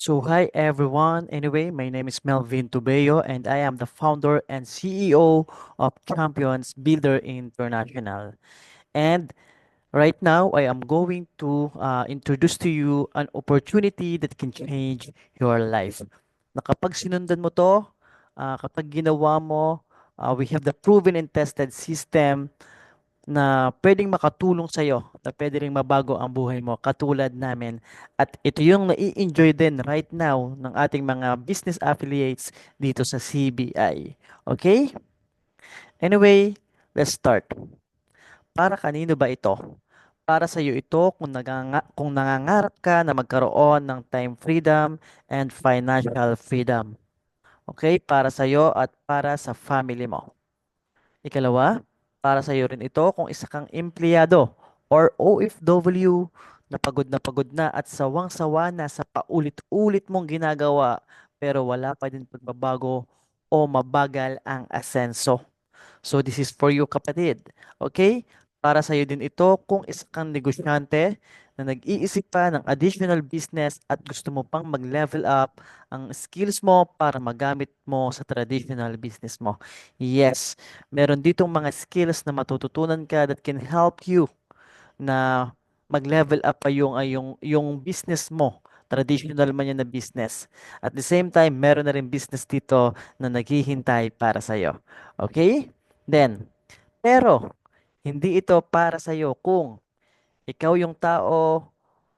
So hi everyone. Anyway, my name is Melvin Tubeo and I am the founder and CEO of Champions Builder International. And right now, I am going to introduce to you an opportunity that can change your life. Na kapag sinundan mo to, kapag ginawa mo, we have the proven and tested system na pwedeng makatulong sa'yo, na pwede ring mabago ang buhay mo katulad namin. At ito yung nai-enjoy din right now ng ating mga business affiliates dito sa CBI. Okay? Anyway, let's start. Para kanino ba ito? Para sa iyo ito kung nangangarap ka na magkaroon ng time freedom and financial freedom. Okay? Para sa iyo at para sa family mo. Ikalawa, para sa iyo rin ito kung isa kang empleyado or OFW na pagod na at sawang-sawa na sa paulit-ulit mong ginagawa pero wala pa din pagbabago o mabagal ang asenso. So this is for you kapatid. Okay? Para sa iyo din ito kung isa kang negosyante na nag-iisip pa ng additional business at gusto mo pang mag-level up ang skills mo para magamit mo sa traditional business mo. Yes, meron ditong mga skills na matututunan ka that can help you na mag-level up pa yung business mo. Traditional man yan na business. At the same time, meron na rin business dito na naghihintay para sa'yo. Okay? Then, pero, hindi ito para sa'yo kung ikaw yung tao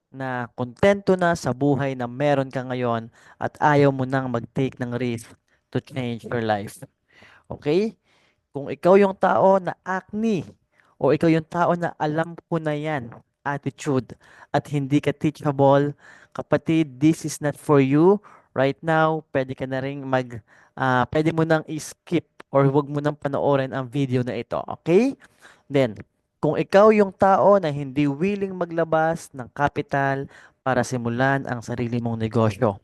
na kontento na sa buhay na meron ka ngayon at ayaw mo nang mag-take ng risk to change your life. Okay? Kung ikaw yung tao na acne o ikaw yung tao na alam ko na yan, attitude at hindi ka teachable, kapatid, this is not for you. Right now, pwede ka na rin pwede mo nang i-skip or huwag mo nang panoorin ang video na ito. Okay? Then, kung ikaw yung tao na hindi willing maglabas ng kapital para simulan ang sarili mong negosyo,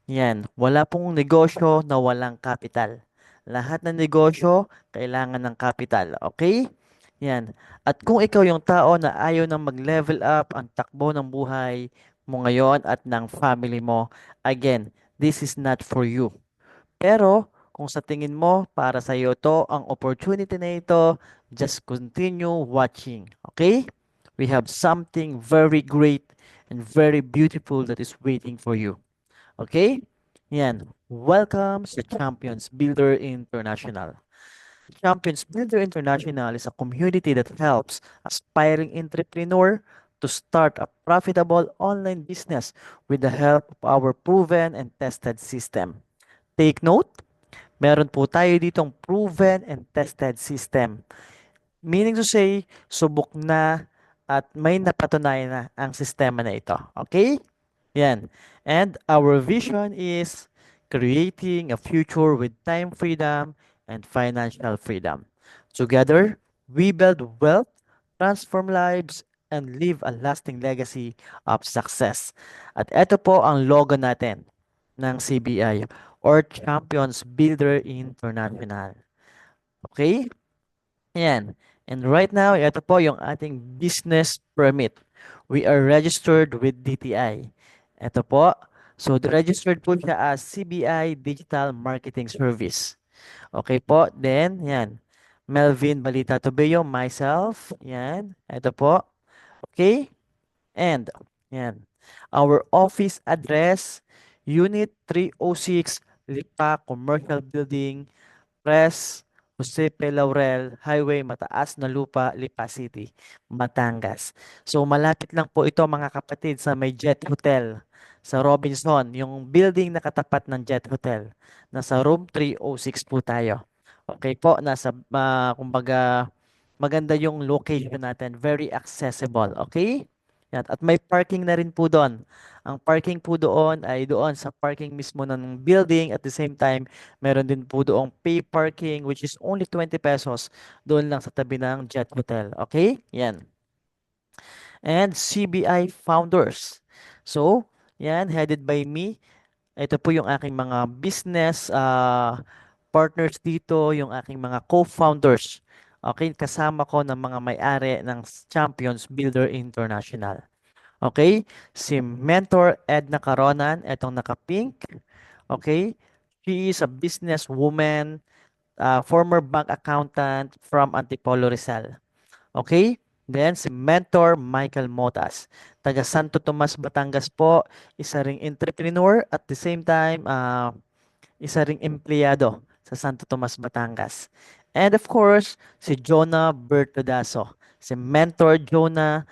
yan, wala pong negosyo na walang kapital. Lahat ng negosyo kailangan ng kapital, okay? Yan. At kung ikaw yung tao na ayaw nang mag-level up ang takbo ng buhay mo ngayon at ng family mo, again, this is not for you. Pero kung sa tingin mo para sa iyo to ang opportunity na ito, just continue watching, okay? We have something very great and very beautiful that is waiting for you. Okay? Yan. Welcome sa Champions Builder International. Champions Builder International is a community that helps aspiring entrepreneur to start a profitable online business with the help of our proven and tested system. Take note, meron po tayo ditong proven and tested system. Meaning to say, subok na at may napatunayan na ang sistema na ito. Okay? Yan. And our vision is creating a future with time freedom and financial freedom. Together, we build wealth, transform lives, and leave a lasting legacy of success. At ito po ang logo natin ng CBI or Champions Builder International. Okay? Yan. And right now, ito po yung ating business permit. We are registered with DTI. Ito po. So, registered po siya as CBI Digital Marketing Service. Okay po. Then, yan. Melvin Balita Tobeo, myself. Yan. Ito po. Okay. And, yan. Our office address, Unit 306, Lipa Commercial Building, Pres Jose P. Laurel Highway, Mataas na Lupa, Lipa City, Batangas. So malapit lang po ito mga kapatid sa may Jet Hotel sa Robinson, yung building na katapat ng Jet Hotel. Nasa room 306 po tayo. Okay po, kumbaga maganda yung location natin, very accessible, okay? Yan. At may parking na rin po doon. Ang parking po doon ay doon sa parking mismo ng building. At the same time, meron din po doong pay parking which is only 20 pesos doon lang sa tabi ng Jet Hotel. Okay? Yan. And CBI Founders. So, yan, headed by me. Ito po yung aking mga business partners dito, yung aking mga co-founders. Okay, kasama ko ng mga may-ari ng Champions Builder International. Okay? Si Mentor Edna Caronan, etong naka-pink. Okay? She is a businesswoman, former bank accountant from Antipolo Rizal. Okay? Then si Mentor Michael Motas, taga Santo Tomas, Batangas po, isa ring entrepreneur at the same time isa ring empleyado sa Santo Tomas, Batangas. And of course, si Jonah Bertodaso. Si Mentor Jonah,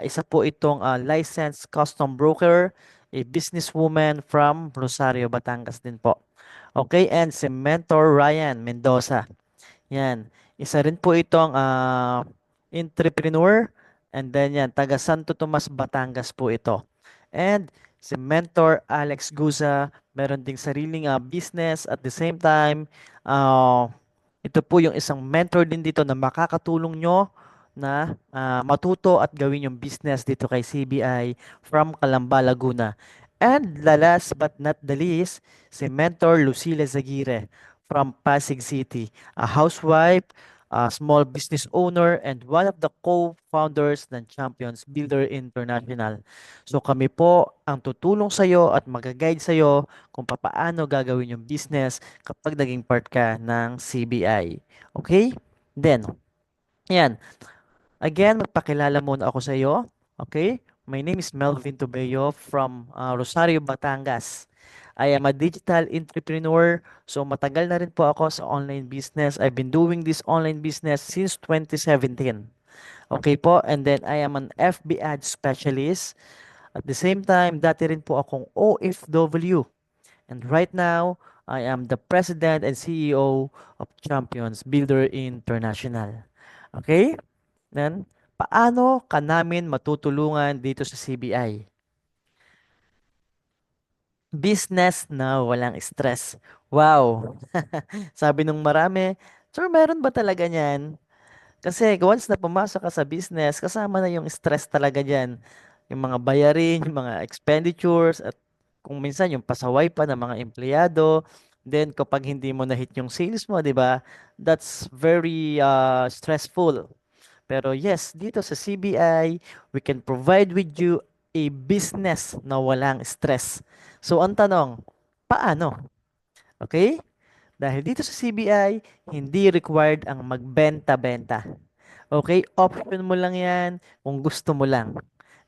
isa po itong licensed custom broker, a businesswoman from Rosario, Batangas din po. Okay, and si Mentor Ryan Mendoza. Yan. Isa rin po itong entrepreneur and then yan, taga Santo Tomas, Batangas po ito. And si Mentor Alex Guza, meron ding sariling business at the same time, ah, ito po yung isang mentor din dito na makakatulong nyo na matuto at gawin yung business dito kay CBI from Calamba, Laguna. And the last but not the least, si Mentor Lucila Zagire from Pasig City, a housewife, a small business owner, and one of the co-founders ng Champions Builder International. So kami po ang tutulong sa'yo at mag-guide sa'yo kung papaano gagawin yung business kapag naging part ka ng CBI. Okay? Then, yan. Again, magpakilala muna ako sa iyo. Okay? My name is Melvin Tobeo from Rosario, Batangas. I am a digital entrepreneur. So matagal na rin po ako sa online business. I've been doing this online business since 2017. Okay po? And then I am an FB ad specialist. At the same time, dati rin po akong OFW. And right now, I am the President and CEO of Champions Builder International. Okay? Then, paano ka namin matutulungan dito sa CBI? Business na walang stress. Wow! Sabi nung marami, Sir, meron ba talaga niyan? Kasi once na pumasok ka sa business, kasama na yung stress talaga diyan. Yung mga bayarin, yung mga expenditures, at kung minsan yung pasaway pa ng mga empleyado. Then kapag hindi mo na-hit yung sales mo, 'di ba? That's very stressful. Pero yes, dito sa CBI, we can provide with you a business na walang stress. So ang tanong, paano? Okay? Dahil dito sa CBI, hindi required ang magbenta-benta. Okay? Option mo lang yan kung gusto mo lang.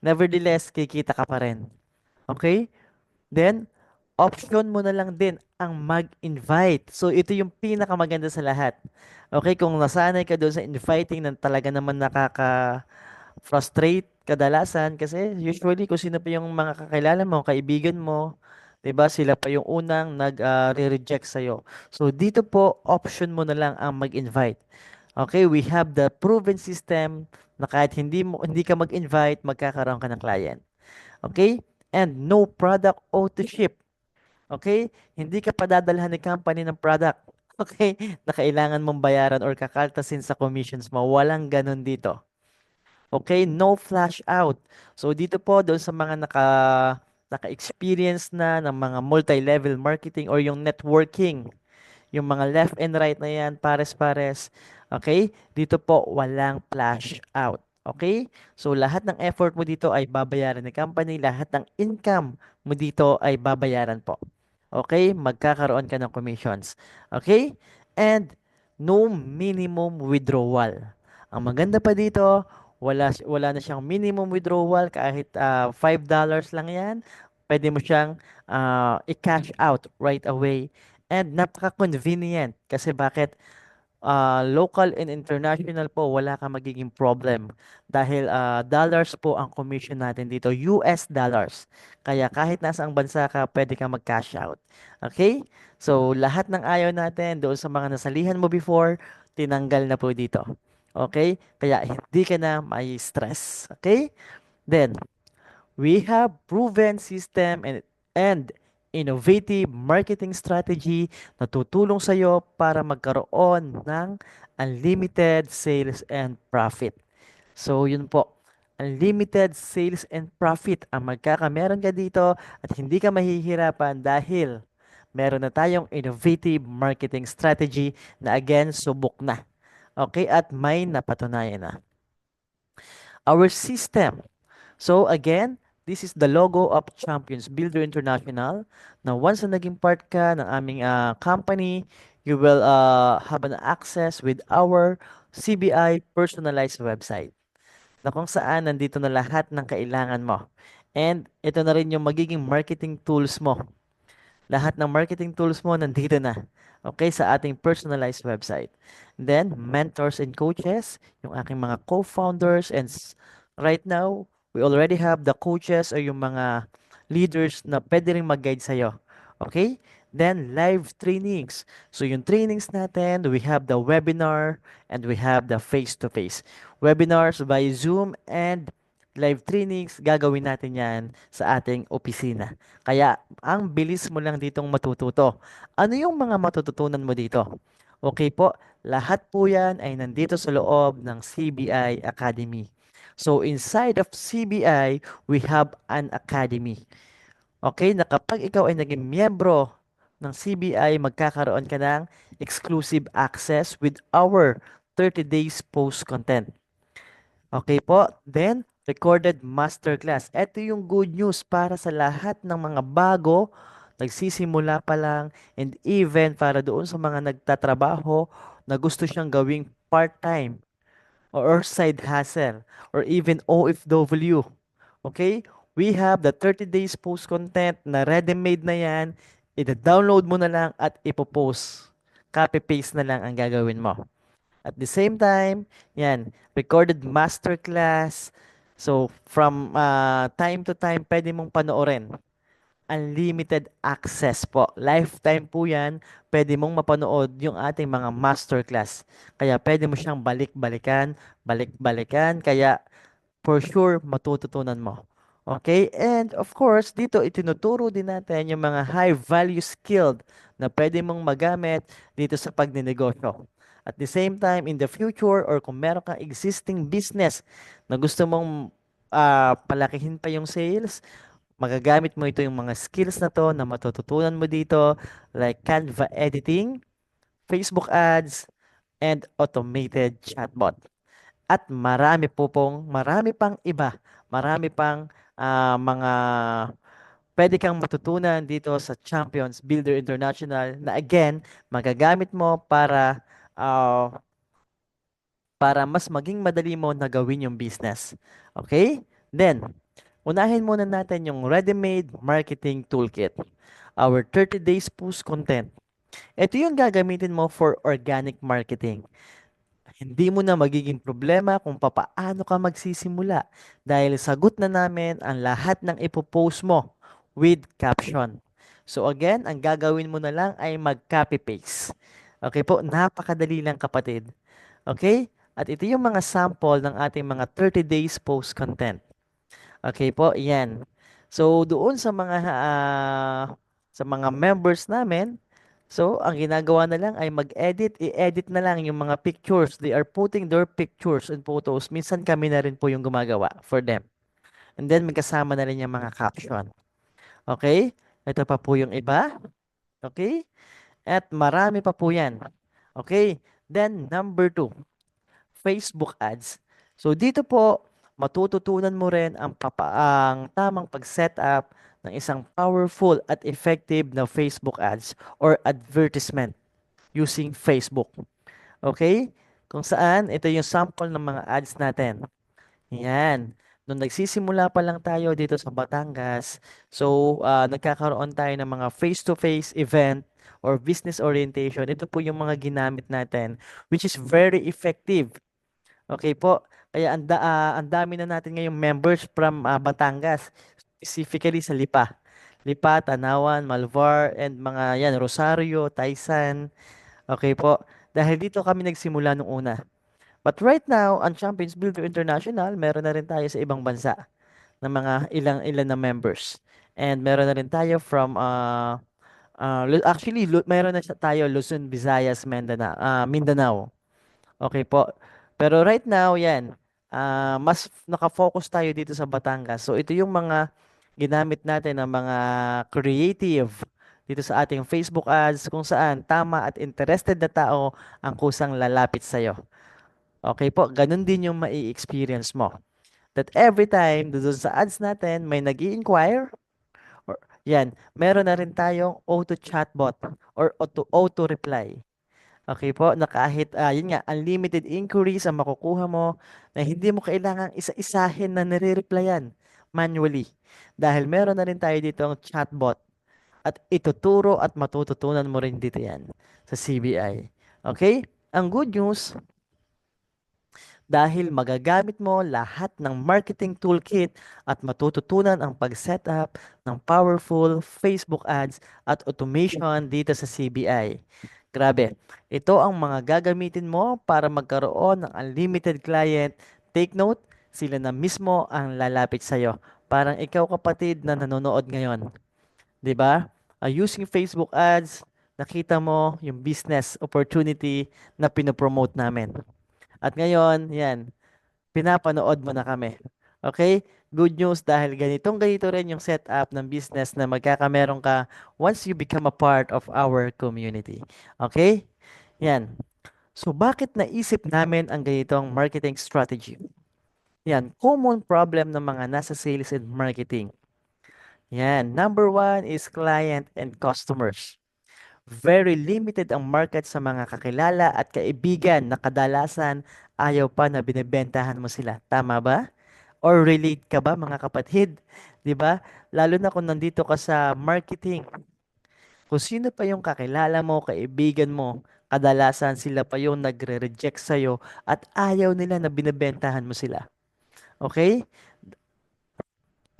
Nevertheless, kikita ka pa rin. Okay? Then, option mo na lang din ang mag-invite. So, ito yung pinakamaganda sa lahat. Okay? Kung nasanay ka doon sa inviting na talaga naman nakaka-frustrate kadalasan kasi usually kung sino pa yung mga kakilala mo, kaibigan mo, 'di ba? Sila pa yung unang nag-reject sa'yo. So, dito po, option mo na lang ang mag-invite. Okay, we have the proven system na kahit hindi ka mag-invite, magkakaroon ka ng client. Okay? And no product auto ship. Okay? Hindi ka padadalhan ng company ng product. Okay? Na kailangan mong bayaran or kakaltasin sa commissions mo. Walang ganun dito. Okay? No flash out. So dito po doon sa mga naka-experience na ng mga multi-level marketing or yung networking, yung mga left and right na yan, pares-pares. Okay? Dito po, walang flash out. Okay? So, lahat ng effort mo dito ay babayaran ng company. Lahat ng income mo dito ay babayaran po. Okay? Magkakaroon ka ng commissions. Okay? And no minimum withdrawal. Ang maganda pa dito, wala na siyang minimum withdrawal kahit $5 lang yan. Pwede mo siyang i-cash out right away. And napaka-convenient kasi bakit local and international po wala kang magiging problem dahil dollars po ang commission natin dito, US dollars. Kaya kahit nasang bansa ka, pwede kang mag-cash out. Okay? So lahat ng ayaw natin doon sa mga nasalihan mo before, tinanggal na po dito. Okay? Kaya hindi ka na may stress. Okay? Then, we have proven system and innovative marketing strategy na tutulong sa iyo para magkaroon ng unlimited sales and profit. So, yun po. Unlimited sales and profit ang magkakameron ka dito at hindi ka mahihirapan dahil meron na tayong innovative marketing strategy na again, subok na. Okay? At may napatunayan na. Our system So again, this is the logo of Champions Builder International na once na naging part ka ng aming company, you will have an access with our CBI personalized website na kung saan nandito na lahat ng kailangan mo. And ito na rin yung magiging marketing tools mo. Lahat ng marketing tools mo nandito na. Okay, sa ating personalized website. Then, mentors and coaches, yung aking mga co-founders right now, we already have the coaches or yung mga leaders na pwede rin mag-guide sa'yo. Okay? Then, live trainings. So, yung trainings natin, we have the webinar and we have the face-to-face. Webinars by Zoom and live trainings, gagawin natin yan sa ating opisina. Kaya, ang bilis mo lang ditong matututo. Ano yung mga matututunan mo dito? Okay po, lahat po yan ay nandito sa loob ng CBI Academy. So, inside of CBI, we have an academy. Okay, na kapag ikaw ay naging miyembro ng CBI, magkakaroon ka ng exclusive access with our 30 days post content. Okay po. Then, recorded masterclass. Ito yung good news para sa lahat ng mga bago, nagsisimula pa lang, and even para doon sa mga nagtatrabaho na gusto siyang gawing part-time or side hustle or even OFW. Okay? We have the 30 days post content na ready-made na yan. Ida-download mo na lang at ipopost. Copy-paste na lang ang gagawin mo. At the same time, yan, recorded masterclass. So, from time to time, pwede mong panoorin. Unlimited access po. Lifetime po yan. Pwede mong mapanood yung ating mga masterclass. Kaya pwede mo siyang balik-balikan, balik-balikan. Kaya for sure matututunan mo. Okay? And of course, dito itinuturo din natin yung mga high value skilled na pwede mong magamit dito sa pagninegosyo. At the same time, in the future or kung meron kang existing business na gusto mong palakihin pa yung sales, magagamit mo ito yung mga skills na to na matututunan mo dito like Canva editing, Facebook ads, and automated chatbot. At marami pang iba, marami pang mga pwede kang matutunan dito sa Champions Builder International na again, magagamit mo ah, para mas maging madali mo na gawin yung business. Okay? Then, unahin muna natin yung ready-made marketing toolkit. Our 30 days post content. Ito yung gagamitin mo for organic marketing. Hindi mo na magiging problema kung papaano ka magsisimula dahil sagot na namin ang lahat ng ipopost mo with caption. So again, ang gagawin mo na lang ay mag-copy-paste. Okay po, napakadali lang kapatid. Okay? At ito yung mga sample ng ating mga 30 days post content. Okay po, yan. So doon sa mga members namin, so ang ginagawa na lang ay mag-edit, i-edit na lang yung mga pictures. They are putting their pictures and photos. Minsan kami na rin po yung gumagawa for them. And then may kasama na rin yung mga caption. Okay? Ito pa po yung iba. Okay? At marami pa po yan. Okay? Then number 2. Facebook ads. So dito po, matututunan mo rin ang tamang pag-setup ng isang powerful at effective na Facebook ads or advertisement using Facebook. Okay? Kung saan, ito yung sample ng mga ads natin. Yan. Nung nagsisimula pa lang tayo dito sa Batangas, so nagkakaroon tayo ng mga face-to-face event or business orientation. Ito po yung mga ginamit natin, which is very effective. Okay po. Kaya ang dami na natin ngayong members from Batangas, specifically sa Lipa. Lipa, Tanawan, Malvar, and mga yan, Rosario, Taysan. Okay po. Dahil dito kami nagsimula nung una. But right now, ang Champions Builder International, meron na rin tayo sa ibang bansa ng mga ilan na members. And meron na rin tayo from meron na tayo Luzon, Visayas, Mindanao. Okay po. Pero right now, yan, mas nakafocus tayo dito sa Batangas. So ito yung mga ginamit natin ng mga creative dito sa ating Facebook ads kung saan tama at interested na tao ang kusang lalapit sa'yo. Okay po, ganun din yung mai-experience mo. that every time doon sa ads natin may nag-i-inquire, or yan, meron na rin tayong auto chatbot or auto reply. Okay po, na kahit, yun nga, unlimited inquiries ang makukuha mo na hindi mo kailangang isa-isahin na nire-replyan manually. Dahil meron na rin tayo dito ang chatbot at ituturo at matututunan mo rin dito yan sa CBI. Okay? Ang good news, dahil magagamit mo lahat ng marketing toolkit at matututunan ang pag-setup ng powerful Facebook ads at automation dito sa CBI. Grabe, ito ang mga gagamitin mo para magkaroon ng unlimited client. Take note, sila na mismo ang lalapit sa'yo. Parang ikaw kapatid na nanonood ngayon. 'Di ba? Using Facebook ads, nakita mo yung business opportunity na pinopromote namin. At ngayon, yan, pinapanood mo na kami. Okay? Good news dahil ganito rin yung setup ng business na magkakameron ka once you become a part of our community. Okay? Yan. So, bakit naisip namin ang ganitong marketing strategy? Yan, common problem ng mga nasa sales and marketing. Yan, number one is client and customers. Very limited ang market sa mga kakilala at kaibigan na kadalasan ayaw pa na binibentahan mo sila. Tama ba? Or relate ka ba mga kapatid? 'Di ba? Lalo na kung nandito ka sa marketing. Kung sino pa yung kakilala mo, kaibigan mo, kadalasan sila pa yung nagre-reject sa'yo at ayaw nila na binibentahan mo sila. Okay?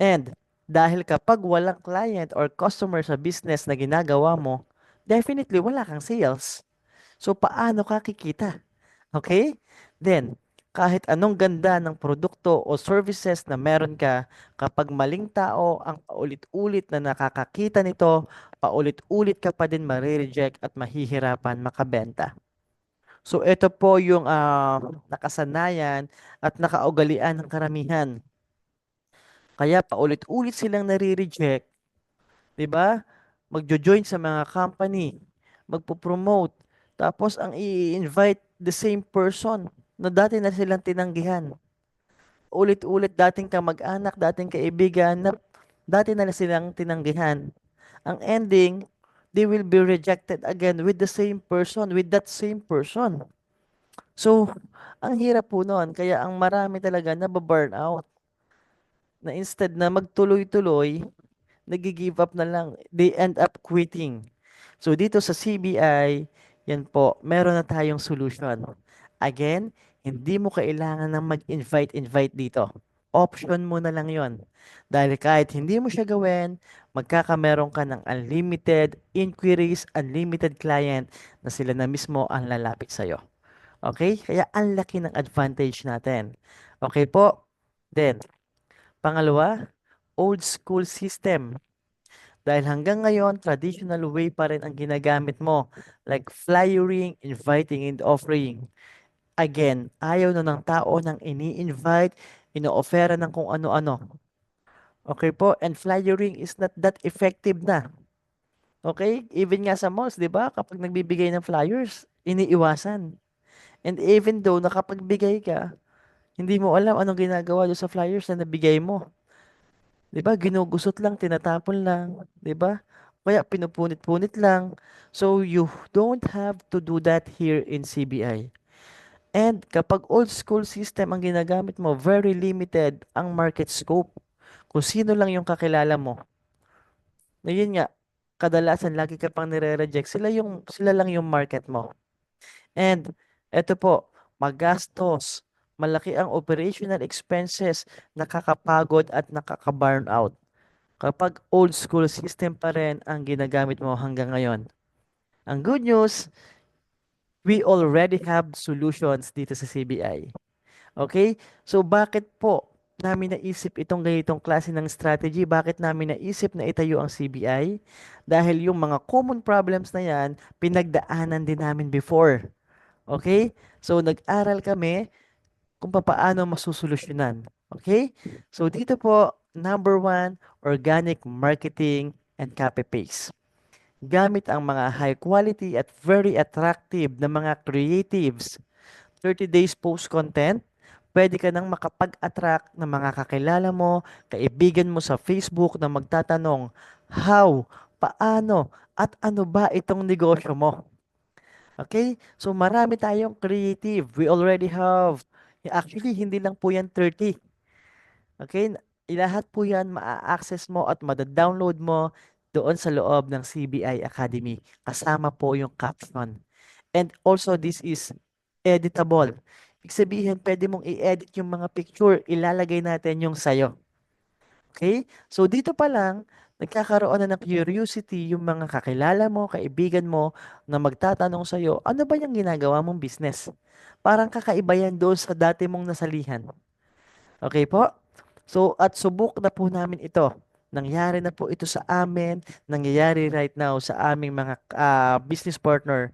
And dahil kapag walang client or customer sa business na ginagawa mo, definitely wala kang sales. So paano ka kikita? Okay? Then, kahit anong ganda ng produkto o services na meron ka, kapag maling tao ang paulit-ulit na nakakakita nito, paulit-ulit ka pa din marireject at mahihirapan makabenta. So ito po yung nakasanayan at nakaugalian ng karamihan. Kaya paulit-ulit silang nare-reject, 'di ba? Magjo-join sa mga company, magpo-promote, tapos ang i-invite the same person na dati na silang tinanggihan. Ulit-ulit dating kamag-anak, dating kaibigan na dati na silang tinanggihan. Ang ending, they will be rejected again with the same person, with that same person. So, ang hirap po nun. Kaya ang marami talaga nababurn out. Na instead na magtuloy-tuloy, nag-give up na lang. They end up quitting. So dito sa CBI, yan po, meron na tayong solution. Again, hindi mo kailangan ng mag-invite dito. Option mo na lang yon. Dahil kahit hindi mo siya gawin, magkakameron ka ng unlimited inquiries, unlimited client na sila na mismo ang lalapit sa'yo. Okay? Kaya ang laki ng advantage natin. Okay po? Then, pangalawa, old school system. Dahil hanggang ngayon, traditional way pa rin ang ginagamit mo. Like flyering, inviting, and offering. Again, ayaw na ng tao nang ini-invite, ino-offera ng kung ano-ano. Okay po? And flyering is not that effective na. Okay? Even nga sa malls, di ba? Kapag nagbibigay ng flyers, iniiwasan. And even though nakapagbigay ka, hindi mo alam anong ginagawa doon sa flyers na nabigay mo. 'Di ba, ginugusot lang, tinatapon lang, 'di ba? Kaya pinupunit-punit lang. So, you don't have to do that here in CBI. And kapag old school system ang ginagamit mo, very limited ang market scope. Kung sino lang yung kakilala mo. Na yun nga, kadalasan lagi ka pang nire-reject. Sila lang yung market mo. And eto po, magastos. Malaki ang operational expenses, nakakapagod at nakaka-burnout. Kapag old school system pa rin ang ginagamit mo hanggang ngayon. Ang good news, we already have solutions dito sa CBI. Okay? So bakit po namin naisip itong ganitong klase ng strategy? Bakit namin naisip na itayo ang CBI? Dahil yung mga common problems na yan, pinagdaanan din namin before. Okay? So nag-aral kami kung paano masusolusyonan. Okay? So dito po, number one, organic marketing and copy paste. Gamit ang mga high quality at very attractive na mga creatives. 30 days post content, pwede ka nang makapag-attract ng mga kakilala mo, kaibigan mo sa Facebook na magtatanong, how, paano, at ano ba itong negosyo mo? Okay? So marami tayong creative. We already have, actually, hindi lang po yan 30. Okay? Lahat po yan maa-access mo at mada-download mo doon sa loob ng CBI Academy. Kasama po yung caption. And also, this is editable. Ibig sabihin, pwede mong i-edit yung mga picture, ilalagay natin yung sayo. Okay? So, dito pa lang, nagkakaroon na ng curiosity yung mga kakilala mo, kaibigan mo, na magtatanong sa'yo, ano ba yung ginagawa mong business? Parang kakaiba yan doon sa dati mong nasalihan. Okay po? So, at subok na po namin ito. Nangyari na po ito sa amin, nangyayari right now sa aming mga business partner.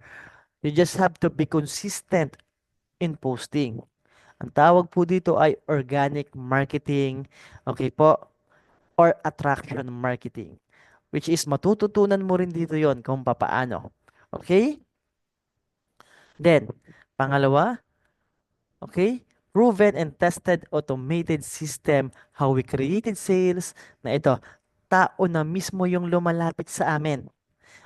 You just have to be consistent in posting. Ang tawag po dito ay organic marketing, okay po, or attraction marketing, which is matututunan mo rin dito yon kung papaano. Okay? Then, pangalawa, okay, proven and tested automated system, how we created sales, na ito, tao na mismo yung lumalapit sa amin.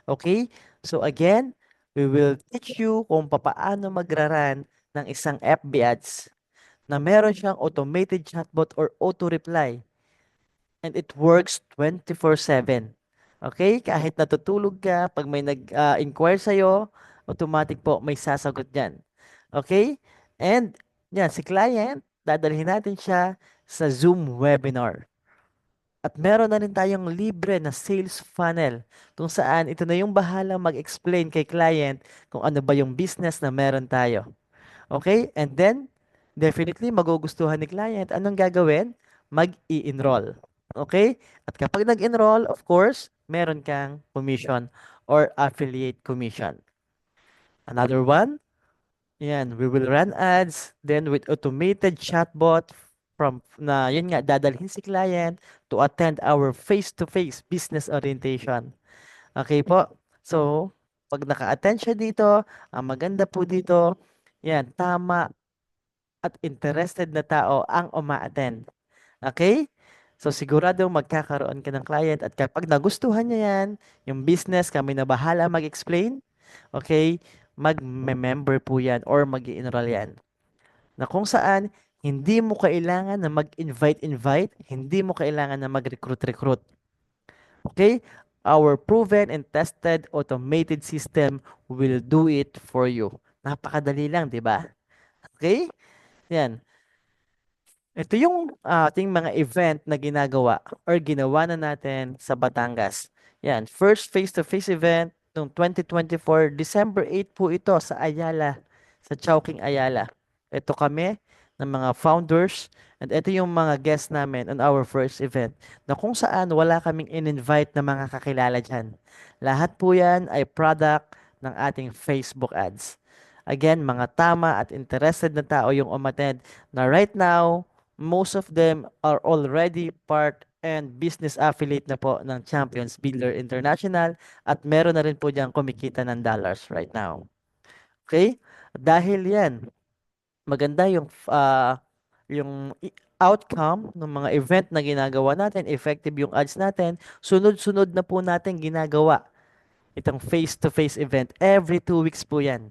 Okay? So again, we will teach you kung papaano magraran ng isang FB ads na meron siyang automated chatbot or auto-reply, and it works 24/7. Okay? Kahit natutulog ka, pag may nag-inquire sa'yo, automatic po may sasagot yan. Okay? And yan, si client, dadalhin natin siya sa Zoom webinar. At meron na rin tayong libre na sales funnel kung saan ito na yung bahala mag-explain kay client kung ano ba yung business na meron tayo. Okay? And then, definitely magugustuhan ni client. Anong gagawin? Mag-i-enroll. Okay? At kapag nag-enroll, of course, meron kang commission or affiliate commission. Another one, yan, we will run ads, then with automated chatbot from na yun nga dadalhin si client to attend our face-to-face business orientation. Okay po? So, pag naka-attend siya dito, ang maganda po dito, yan, tama at interested na tao ang uma-attend. Okay? So, sigurado magkakaroon ka ng client at kapag nagustuhan niya yan, yung business, kami na bahala mag-explain, okay, mag-member po yan or mag enroll yan. Na kung saan, hindi mo kailangan na mag-invite-invite, hindi mo kailangan na mag-recruit-recruit. Okay? Our proven and tested automated system will do it for you. Napakadali lang, di ba? Okay? Yan. Ito yung ating mga event na ginagawa or ginawa na natin sa Batangas. Yan, first face-to-face event noong 2024, December 8 po ito sa Ayala, sa Chowking Ayala. Ito kami ng mga founders and ito yung mga guests namin on our first event na kung saan wala kaming in-invite na mga kakilala dyan. Lahat po yan ay product ng ating Facebook ads. Again, mga tama at interested na tao yung umattend na right now, most of them are already part and business affiliate na po ng Champions Builder International at meron na rin po diyang kumikita ng dollars right now. Okay? Dahil yan, maganda yung outcome ng mga event na ginagawa natin, effective yung ads natin, sunod-sunod na po natin ginagawa itong face-to-face event. Every 2 weeks po yan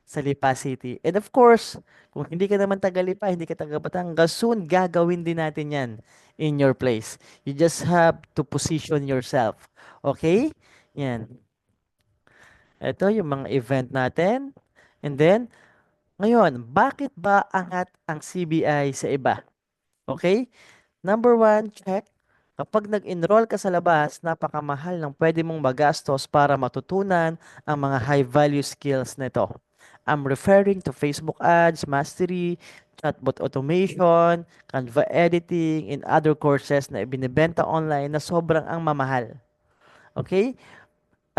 sa Lipa City. And of course, kung hindi ka naman taga Lipa, hindi ka taga Batangas, soon gagawin din natin yan in your place. You just have to position yourself. Okay? Yan. Ito yung mga event natin. And then, ngayon, bakit ba angat ang CBI sa iba? Okay? Number one, check. Kapag nag-enroll ka sa labas, napakamahal ng pwede mong magastos para matutunan ang mga high-value skills nito. I'm referring to Facebook ads, mastery, chatbot automation, Canva editing, and other courses na ibinibenta online na sobrang ang mamahal. Okay?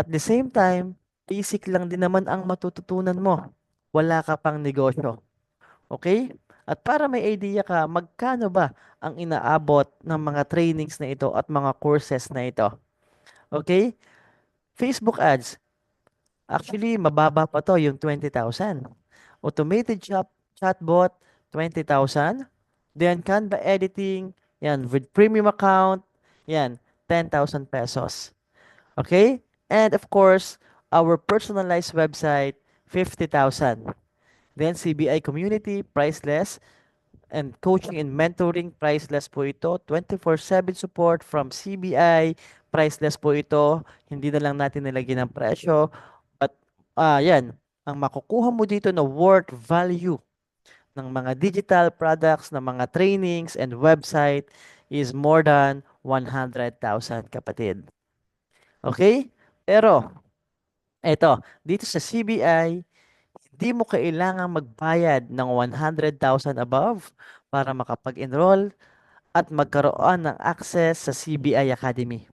At the same time, basic lang din naman ang matututunan mo. Wala ka pang negosyo. Okay? At para may idea ka, magkano ba ang inaabot ng mga trainings na ito at mga courses na ito? Okay? Facebook ads, actually, mababa pa to yung 20,000. Automated chatbot, 20,000. Then Canva editing, yan, with premium account, yan, 10,000 pesos. Okay? And of course, our personalized website, 50,000. Then CBI community, priceless. And coaching and mentoring, priceless po ito. 24/7 support from CBI, priceless po ito. Hindi na lang natin nilagyan ng presyo. But, yan, ang makukuha mo dito na worth value ng mga digital products, ng mga trainings and website is more than 100,000 kapatid. Okay? Pero, eto, dito sa CBI, hindi mo kailangang magbayad ng 100,000 above para makapag-enroll at magkaroon ng access sa CBI Academy.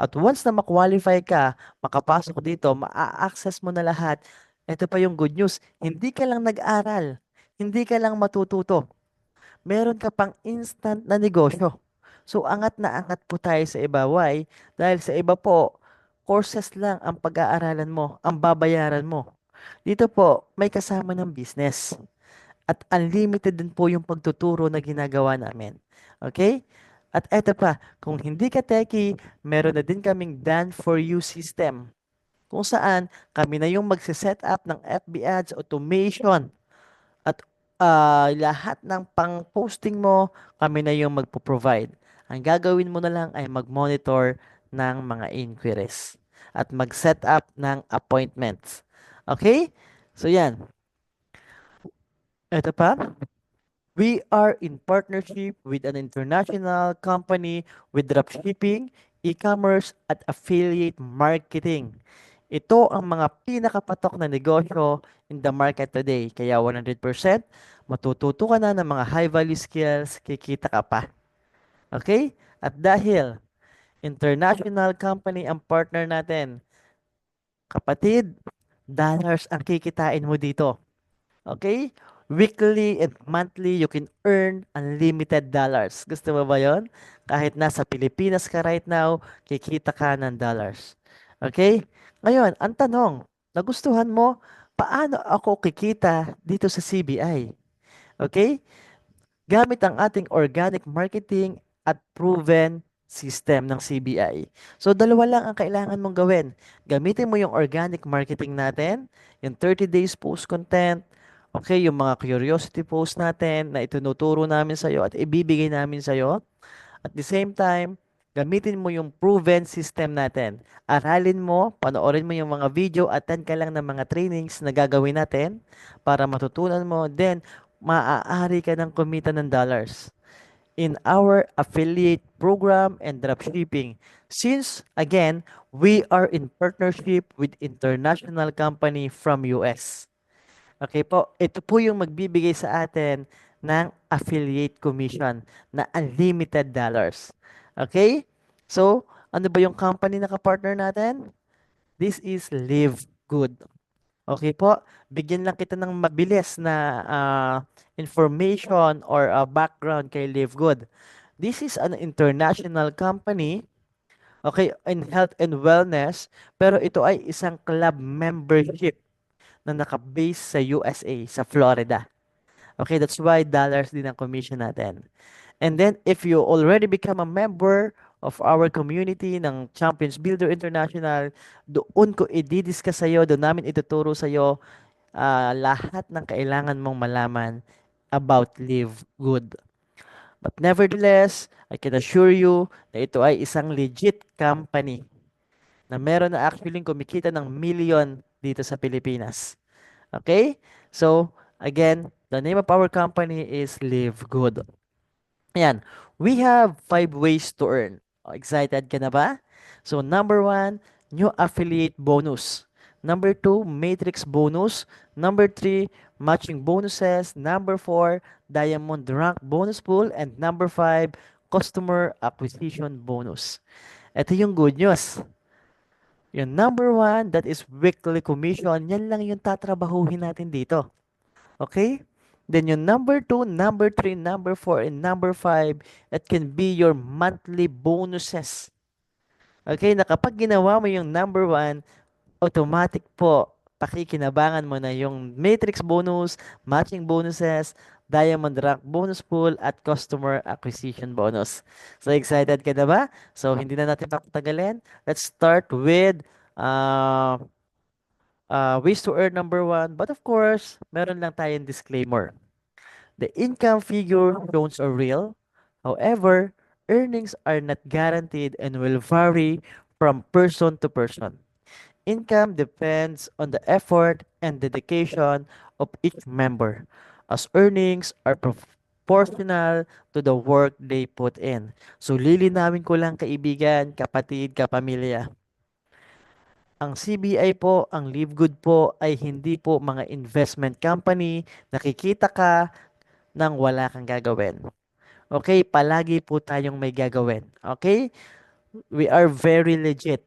At once na ma-qualify ka, makapasok dito, ma-access mo na lahat. Ito pa yung good news, hindi ka lang nag-aral, hindi ka lang matututo. Meron ka pang instant na negosyo. So, angat na angat po tayo sa iba. Why? Dahil sa iba po, courses lang ang pag-aaralan mo, ang babayaran mo. Dito po, may kasama ng business. At unlimited din po yung pagtuturo na ginagawa namin. Okay? At eto pa, kung hindi ka techie, meron na din kaming done for you system. Kung saan, kami na yung magsiset up ng FB ads, automation, at lahat ng pang-posting mo, kami na yung magpo-provide. Ang gagawin mo na lang ay mag-monitor ng mga inquiries at mag-set up ng appointments. Okay? So yan. Ito pa. We are in partnership with an international company with dropshipping, e-commerce, at affiliate marketing. Ito ang mga pinakapatok na negosyo in the market today. Kaya 100% matututo ka na ng mga high-value skills, kikita ka pa. Okay? At dahil international company ang partner natin, kapatid, dollars ang kikitain mo dito. Okay? Weekly and monthly, you can earn unlimited dollars. Gusto mo ba yon? Kahit nasa Pilipinas ka right now, kikita ka ng dollars. Okay? Ngayon, ang tanong, nagustuhan mo, paano ako kikita dito sa CBI? Okay? Gamit ang ating organic marketing at proven system ng CBI. So, dalawa lang ang kailangan mong gawin. Gamitin mo yung organic marketing natin, yung 30 days post content, okay, yung mga curiosity post natin na itinuturo namin sa'yo at ibibigay namin sa'yo. At the same time, gamitin mo yung proven system natin. Aralin mo, panoorin mo yung mga video, attend ka lang ng mga trainings na gagawin natin para matutunan mo. Then, maaari ka ng kumita ng dollars in our affiliate program and dropshipping. Since, again, we are in partnership with international company from US. Okay po, ito po yung magbibigay sa atin ng affiliate commission na unlimited dollars. Okay? So, ano ba yung company na kapartner natin? This is Live Good. Okay po, bigyan lang kita ng mabilis na information or background kay Live Good. This is an international company, okay, in health and wellness, pero ito ay isang club membership na naka-base sa USA, sa Florida. Okay, that's why dollars din ang commission natin. And then, if you already become a member of our community ng Champions Builder International, doon ko i-discuss sa'yo, doon namin ituturo sa'yo lahat ng kailangan mong malaman about Live Good. But nevertheless, I can assure you na ito ay isang legit company na meron na actually kumikita ng million dito sa Pilipinas. Okay? So, again, the name of our company is Live Good. Ayan. We have 5 ways to earn. Excited ka na ba? So, number 1, new affiliate bonus. Number 2, matrix bonus. Number 3, matching bonuses. Number 4, diamond rank bonus pool. And number 5, customer acquisition bonus. Ito yung good news. Yung number 1, that is weekly commission. Yan lang yung tatrabahuhin natin dito. Okay? Then yung number 2, number 3, number 4, and number 5, it can be your monthly bonuses. Okay? Na kapag ginawa mo yung number 1, automatic po, pakikinabangan mo na yung matrix bonus, matching bonuses, Diamond Rank Bonus Pool, at Customer Acquisition Bonus. So excited ka na ba? So hindi na natin papatagalin. Let's start with uh, ways to earn number one. But of course, meron lang tayong disclaimer. The income figure shown are real. However, earnings are not guaranteed and will vary from person to person. Income depends on the effort and dedication of each member, as earnings are proportional to the work they put in. So lilinawin ko lang kaibigan, kapatid, kapamilya. Ang CBI po, ang Live Good po ay hindi po mga investment company, nakikita ka nang wala kang gagawin. Okay, palagi po tayong may gagawin. Okay? We are very legit.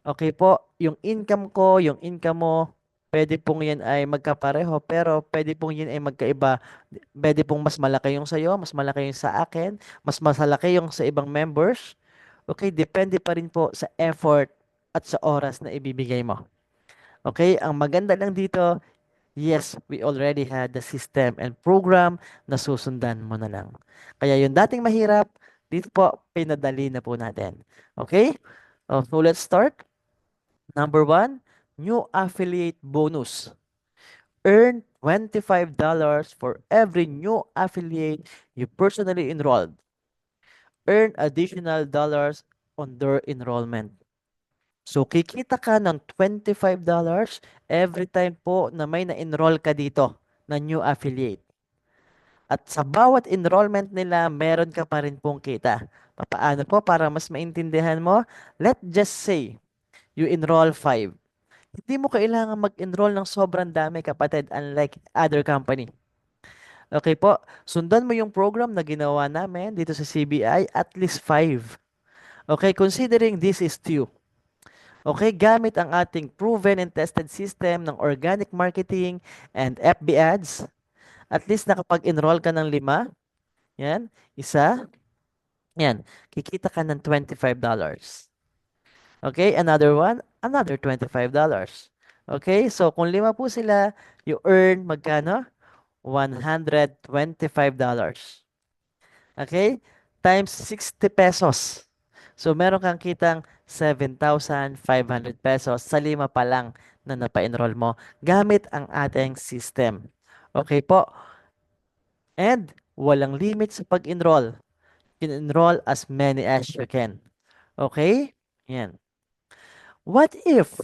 Okay po, yung income ko, yung income mo, pwede pong yan ay magkapareho, pero pwede pong yan ay magkaiba. Pwede pong mas malaki yung sa'yo, mas malaki yung sa akin, mas malaki yung sa ibang members. Okay, depende pa rin po sa effort at sa oras na ibibigay mo. Okay, ang maganda lang dito, yes, we already had the system and program na susundan mo na lang. Kaya yung dating mahirap, dito po, pinadali na po natin. Okay? So let's start. Number one, new affiliate bonus. Earn $25 for every new affiliate you personally enrolled. Earn additional dollars on their enrollment. So, kikita ka ng $25 every time po na may na-enroll ka dito na new affiliate. At sa bawat enrollment nila, meron ka pa rin pong kita. Paano po para mas maintindihan mo? Let's just say, you enroll 5. Hindi mo kailangan mag-enroll ng sobrang dami, kapatid, unlike other company. Okay po, sundan mo yung program na ginawa namin dito sa CBI, at least 5. Okay, considering this is two. Okay, gamit ang ating proven and tested system ng organic marketing and FB ads, at least nakapag-enroll ka ng 5, yan, isa, yan, kikita ka ng $25. Okay, another one, another $25. Okay, so kung 5 po sila, you earn magkano? $125. Okay, times 60 pesos. So meron kang kitang 7,500 pesos sa 5 pa lang na napa-enroll mo gamit ang ating system. Okay po. And walang limit sa pag-enroll. You can enroll as many as you can. Okay? Yan. What if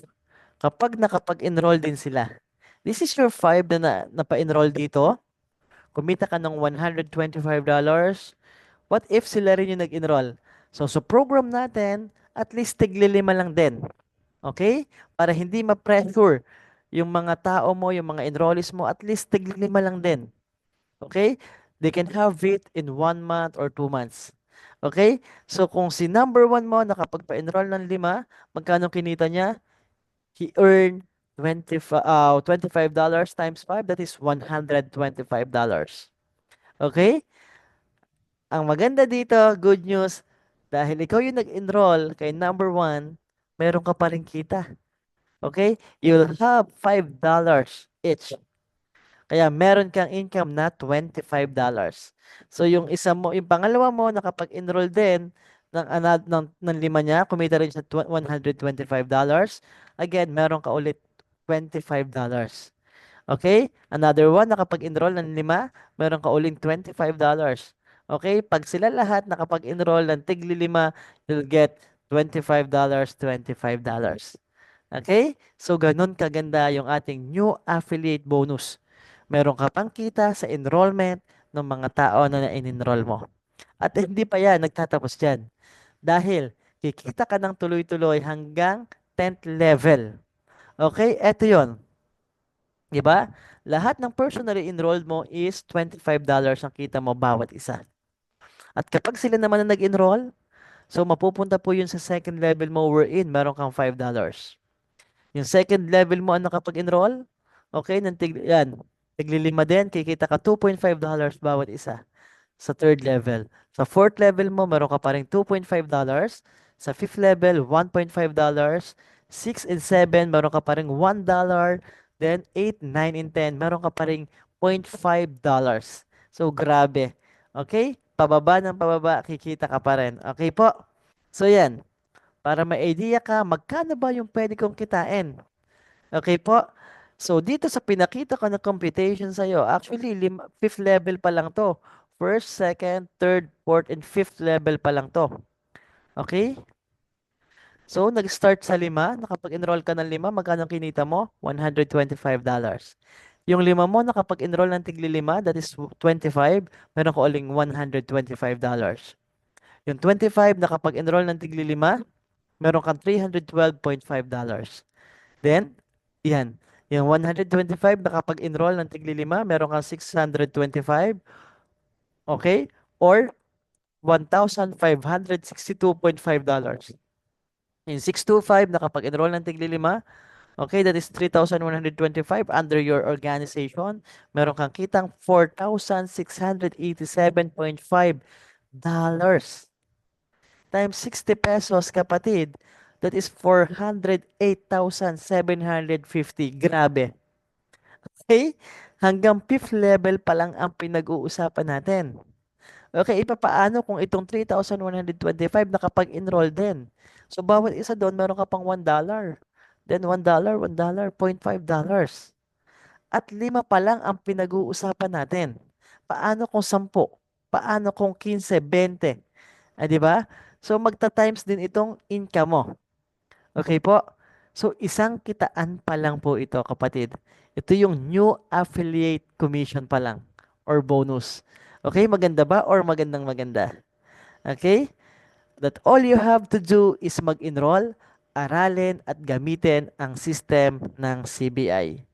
kapag nakapag-enroll din sila? This is your 5 na napa-enroll dito. Kumita ka ng $125. What if sila rin yung nag-enroll? So, sa program natin, at least tigli-5 lang din. Okay? Para hindi ma-pressure yung mga tao mo, yung mga enrollees mo, at least tigli-5 lang din. Okay? They can have it in 1 month or 2 months. Okay? So, kung si number 1 mo nakapagpa-enroll ng 5, magkano kinita niya? He earned $25 times 5, that is $125. Okay? Ang maganda dito, good news, dahil ikaw yung nag-enroll kay number 1, meron ka pa rin kita. Okay? You'll have $5 each. Kaya meron kang income na $25. So yung isa mo, yung pangalawa mo nakapag-enroll din ng 5 niya, kumita rin siya $125. Again, meron ka ulit $25. Okay? Another one, nakapag-enroll ng 5, meron ka uling $25. Okay? Pag sila lahat nakapag-enroll ng tigli 5, you'll get $25, $25. Okay? So, ganun kaganda yung ating new affiliate bonus. Meron ka pang kita sa enrollment ng mga tao na na-enroll mo. At hindi pa yan, nagtatapos dyan. Dahil kikita ka ng tuloy-tuloy hanggang 10th level. Okay? Eto yon. Diba? Lahat ng personally enrolled mo is $25 ang kita mo bawat isa. At kapag sila naman na nag-enroll, so mapupunta po yun sa second level mo wherein meron kang $5. Yung second level mo ang nakapag-enroll, okay, yan, tigli-5 din, kikita ka $2.5 bawat isa sa third level. Sa fourth level mo, meron ka pa rin $2.5. Sa fifth level, $1.5. 6 and 7, meron ka pa rin $1. Then 8, 9, and 10, meron ka pa rin $0.5. So, grabe. Okay? Pababa ng pababa, kikita ka pa rin. Okay po? So, yan. Para may idea ka, magkano ba yung pwede kong kitain? Okay po? So, dito sa pinakita ko na computation sa'yo, actually, fifth level pa lang to. First, second, third, fourth, and fifth level pa lang to. Okay? So, nag-start sa lima, nakapag-enroll ka ng lima, magkano ang kinita mo? $125. Yung lima mo, nakapag-enroll ng tigli lima, that is 25, meron ko uling $125. Yung 25, nakapag-enroll ng tigli lima, meron kang $312.5. Then, yan. Yung 125, nakapag-enroll ng tigli lima, meron kang 625, okay? Or $1,562.5. Yung 625, nakapag-enroll ng tigli lima, okay, that is 3,125 under your organization. Meron kang kitang $4,687.5 times 60 pesos, kapatid. That is 408,750. Grabe. Okay? Hanggang fifth level pa lang ang pinag-uusapan natin. Okay, ipapaano kung itong 3,125 nakapag-enroll din? So, bawat isa doon, meron ka pang $1. Then, $1, $1, $0.5. At lima pa lang ang pinag-uusapan natin. Paano kung 10? Paano kung 15, 20? Ah, di ba? So, magta-times din itong income mo. Okay po? So, isang kitaan pa lang po ito, kapatid. Ito yung new affiliate commission pa lang or bonus. Okay, maganda ba or magandang maganda? Okay? That all you have to do is mag-enroll, aralin at gamitin ang system ng CBI.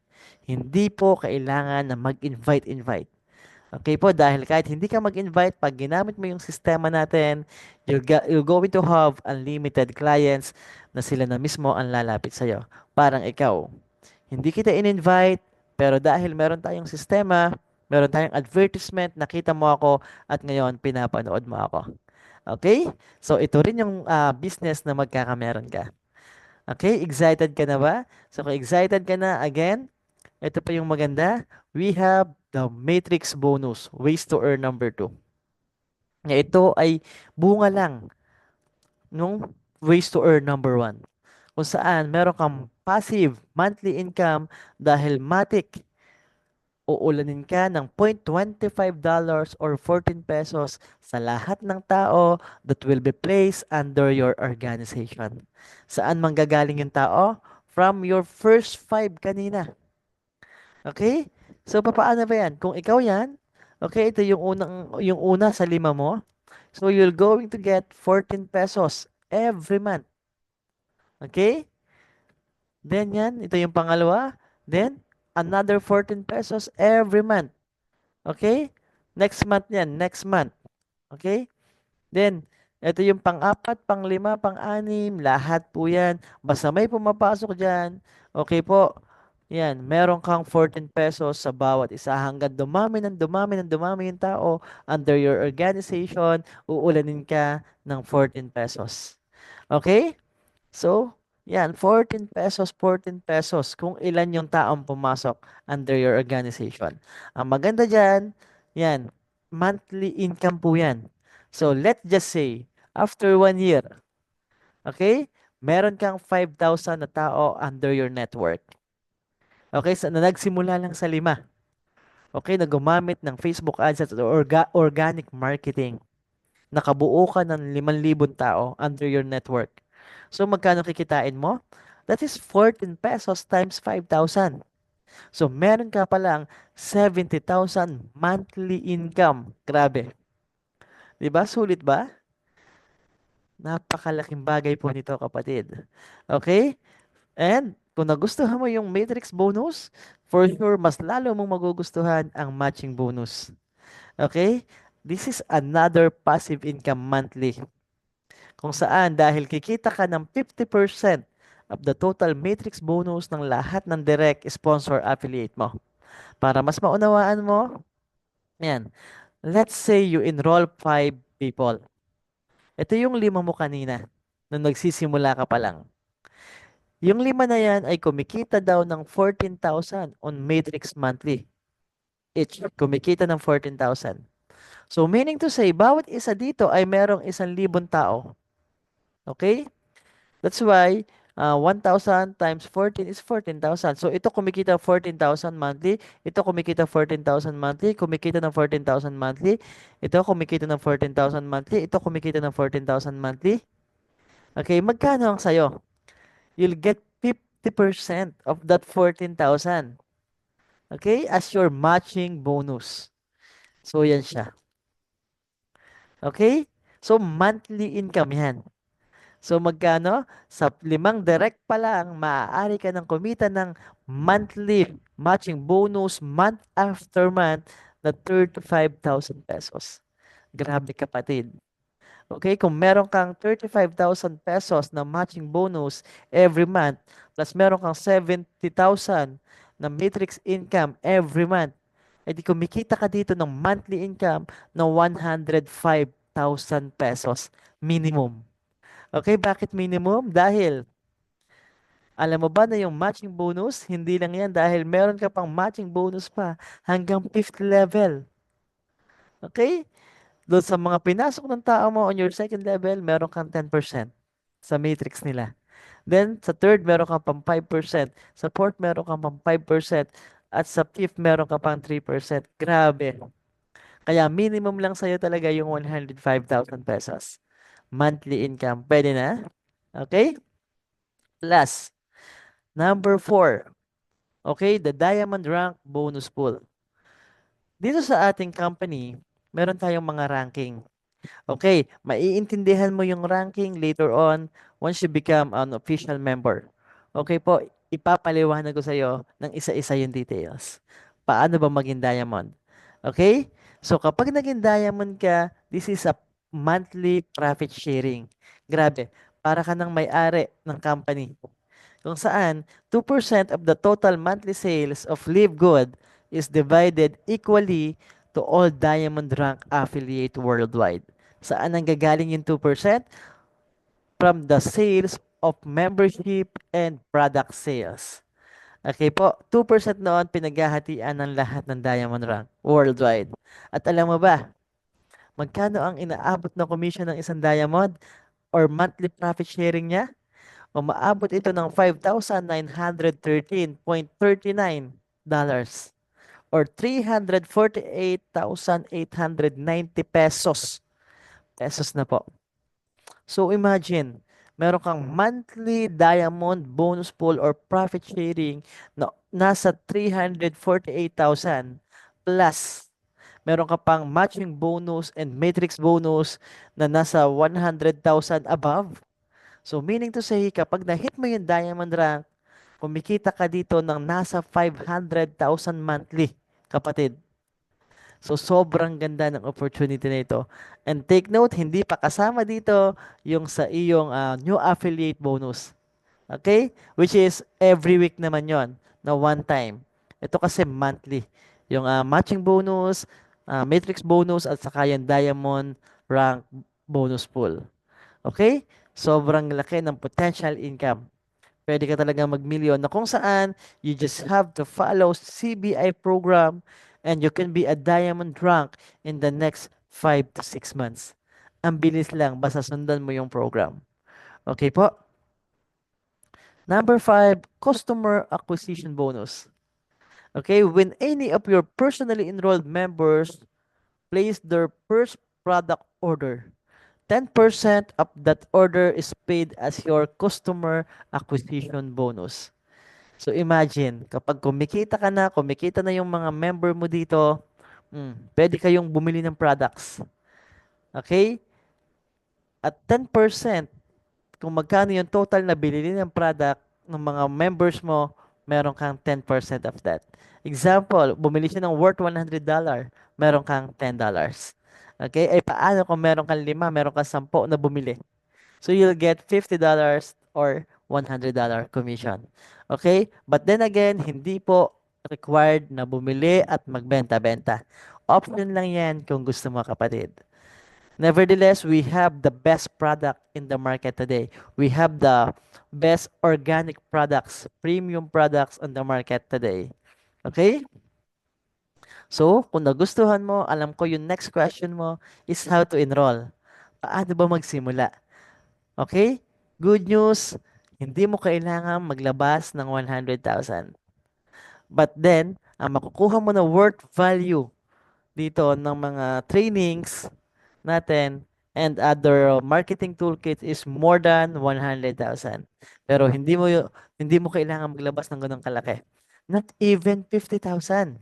Hindi po kailangan na mag-invite-invite. Okay po, dahil kahit hindi ka mag-invite, pag ginamit mo yung sistema natin, you're going to have unlimited clients na sila na mismo ang lalapit sa'yo. Parang ikaw, hindi kita in-invite, pero dahil meron tayong sistema, meron tayong advertisement, nakita mo ako at ngayon pinapanood mo ako. Okay? So ito rin yung business na magkakameron ka. Okay? Excited ka na ba? So kung excited ka na, again, ito pa yung maganda. We have the matrix bonus, ways to earn number 2. Ito ay bunga lang nung ways to earn number 1. Kung saan meron kang passive monthly income dahil matik uulanin ka ng $0.25 or 14 pesos sa lahat ng tao that will be placed under your organization. Saan manggagaling yung tao? From your first 5 kanina. Okay? So, papaano ba yan? Kung ikaw yan, okay, ito yung una sa lima mo. So, you're going to get 14 pesos every month. Okay? Then yan, ito yung pangalawa. Then, another 14 pesos every month. Okay? Next month yan, next month. Okay? Then, ito yung pang-apat, pang-lima, pang-anim, lahat po yan. Basta may pumapasok dyan, okay po, yan, meron kang 14 pesos sa bawat isa hanggang dumami ng dumami ng dumami yung tao under your organization, uulanin ka ng 14 pesos. Okay? So, yan, 14 pesos, 14 pesos kung ilan yung taong pumasok under your organization. Ang maganda dyan, yan, monthly income po yan. So, let's just say, after 1 year, okay, meron kang 5,000 na tao under your network. Okay, so na nagsimula lang sa 5. Okay, na gumamit ng Facebook ads at organic marketing. Nakabuo ka ng 5,000 tao under your network. So, magkano kikitain mo? That is 14 pesos times 5,000. So, meron ka palang 70,000 monthly income. Grabe. 'Di ba? Sulit ba? Napakalaking bagay po nito, kapatid. Okay? And kung nagustuhan mo yung matrix bonus, for sure, mas lalo mong magugustuhan ang matching bonus. Okay? This is another passive income monthly. Kung saan dahil kikita ka ng 50% of the total matrix bonus ng lahat ng direct sponsor affiliate mo. Para mas maunawaan mo, yan. Let's say you enroll 5 people. Ito yung 5 mo kanina, nung nagsisimula ka pa lang. Yung 5 na yan ay kumikita daw ng 14,000 on matrix monthly. each. Kumikita ng 14,000. So, meaning to say, bawat isa dito ay merong 1,000 tao. Okay? That's why 1,000 times 14 is 14,000. So, ito kumikita 14,000 monthly. Ito kumikita 14,000 monthly. Kumikita ng 14,000 monthly. Ito kumikita ng 14,000 monthly. Ito kumikita ng 14,000 monthly. Okay, magkano ang sayo? You'll get 50% of that 14,000. Okay, as your matching bonus. So, yan siya. Okay? So, monthly income yan. So, magkano? Sa 5 direct pa lang, maaari ka ng kumita ng monthly matching bonus month after month na 35,000 pesos. Grabe kapatid. Okay, kung meron kang 35,000 pesos na matching bonus every month, plus meron kang 70,000 na matrix income every month, edi kumikita ka dito ng monthly income na 105,000 pesos minimum. Okay, bakit minimum? Dahil alam mo ba na yung matching bonus, hindi lang yan dahil meron ka pang matching bonus pa hanggang 5th level. Okay? Doon sa mga pinasok ng tao mo on your second level, meron kang 10% sa matrix nila. Then, sa third, meron kang pang 5%. Sa fourth, meron kang pang 5%. At sa fifth, meron ka pang 3%. Grabe. Kaya minimum lang sa'yo talaga yung 105,000 pesos. Monthly income. Pwede na? Okay? Plus, number 4. Okay, the Diamond Rank Bonus Pool. Dito sa ating company, meron tayong mga ranking. Okay, maiintindihan mo yung ranking later on once you become an official member. Okay po, ipapaliwanag ko sa iyo ng isa-isa yung details. Paano ba maging diamond? Okay? So kapag naging diamond ka, this is a monthly profit sharing. Grabe, para ka nang may-ari ng company. Kung saan 2% of the total monthly sales of Live Good is divided equally to all Diamond Rank affiliate worldwide. Saan ang gagaling yung 2%? From the sales of membership and product sales. Okay po, 2% noon pinaghahatian ng lahat ng Diamond Rank worldwide. At alam mo ba, magkano ang inaabot na commission ng isang Diamond or monthly profit sharing niya? Umaabot ito ng $5,913.39 or 348,890 pesos. Pesos na po. So imagine, meron kang monthly diamond bonus pool or profit sharing na nasa 348,000 plus meron ka pang matching bonus and matrix bonus na nasa 100,000 above. So meaning to say, kapag na-hit mo yung diamond rank, kumikita ka dito ng nasa 500,000 monthly, kapatid. So, sobrang ganda ng opportunity na ito. And take note, hindi pa kasama dito yung sa iyong new affiliate bonus. Okay? Which is every week naman yon na one time. Ito kasi monthly. Yung matching bonus, matrix bonus, at saka yung diamond rank bonus pool. Okay? Sobrang laki ng potential income. Pwede ka talaga mag-million na kung saan you just have to follow CBI program and you can be a diamond rank in the next 5 to 6 months. Ang bilis lang, basta sundan mo yung program. Okay po? Number 5, customer acquisition bonus. Okay, when any of your personally enrolled members place their first product order, 10% of that order is paid as your customer acquisition bonus. So imagine, kapag kumikita na yung mga member mo dito, pwede kayong bumili ng products. Okay? At 10%, kung magkano yung total na binili ng product ng mga members mo, meron kang 10% of that. Example, bumili siya ng worth $100, meron kang $10. Okay? Ay paano kung meron kang 5, meron kang 10 na bumili? So you'll get $50 or $100 commission. Okay? But then again, hindi po required na bumili at magbenta-benta. Option lang yan kung gusto mo kapatid. Nevertheless, we have the best product in the market today. We have the best organic products, premium products on the market today. Okay? So, kung nagustuhan mo, alam ko yung next question mo is how to enroll. Paano ba magsimula? Okay? Good news, hindi mo kailangan maglabas ng 100,000. But then, ang makukuha mo na worth value dito ng mga trainings natin and other marketing toolkit is more than 100,000. Pero hindi mo kailangan maglabas ng ganong kalaki. Not even 50,000.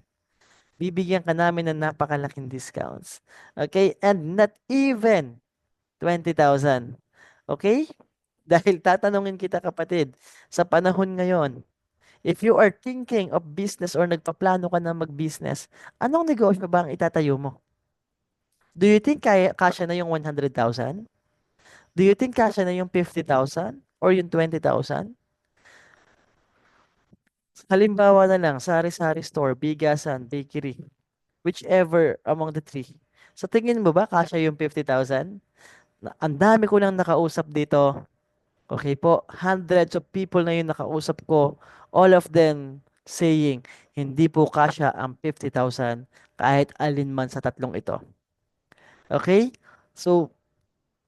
Bibigyan ka namin ng napakalaking discounts. Okay? And not even 20,000. Okay? Dahil tatanungin kita kapatid, sa panahon ngayon, if you are thinking of business or nagpaplano ka na mag-business, anong negosyo ba ang itatayo mo? Do you think kasya na yung 100,000? Do you think kasya na yung 50,000 or yung 20,000? Halimbawa na lang, sari-sari store, bigasan, bakery, whichever among the three. Sa tingin mo ba kasya yung 50,000? Ang dami ko lang nakausap dito. Okay po, hundreds of people na yung nakausap ko. All of them saying, hindi po kasya ang 50,000 kahit alin man sa tatlong ito. Okay? So,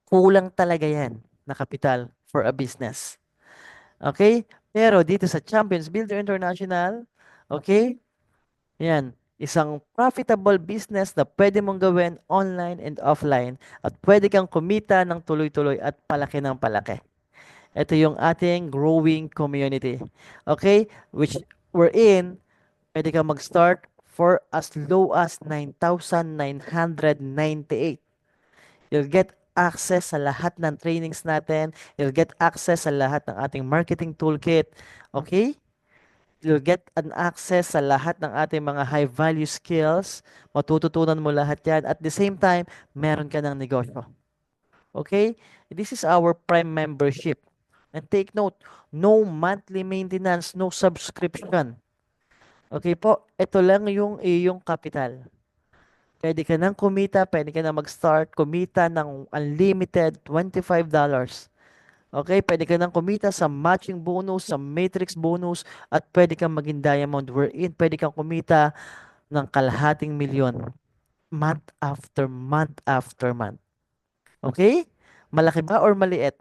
kulang talaga yan na kapital for a business. Okay? Pero dito sa Champions Builder International, okay? Yan, isang profitable business na pwede mong gawin online and offline at pwede kang kumita ng tuloy-tuloy at palaki ng palaki. Ito yung ating growing community. Okay? Which we're in, pwede kang mag-start for as low as 9,998. You'll get access sa lahat ng trainings natin. You'll get access sa lahat ng ating marketing toolkit. Okay? You'll get an access sa lahat ng ating mga high value skills. Matututunan mo lahat yan. At the same time, meron ka ng negosyo. Okay? This is our Prime membership. And take note, no monthly maintenance, no subscription. Okay po, ito lang yung iyong capital. Pwede ka nang kumita, pwede ka na mag-start, kumita ng unlimited $25. Okay, pwede ka nang kumita sa matching bonus, sa matrix bonus, at pwede kang maging diamond wherein pwede kang kumita ng kalahating milyon month after month after month. Okay? Malaki ba or maliit?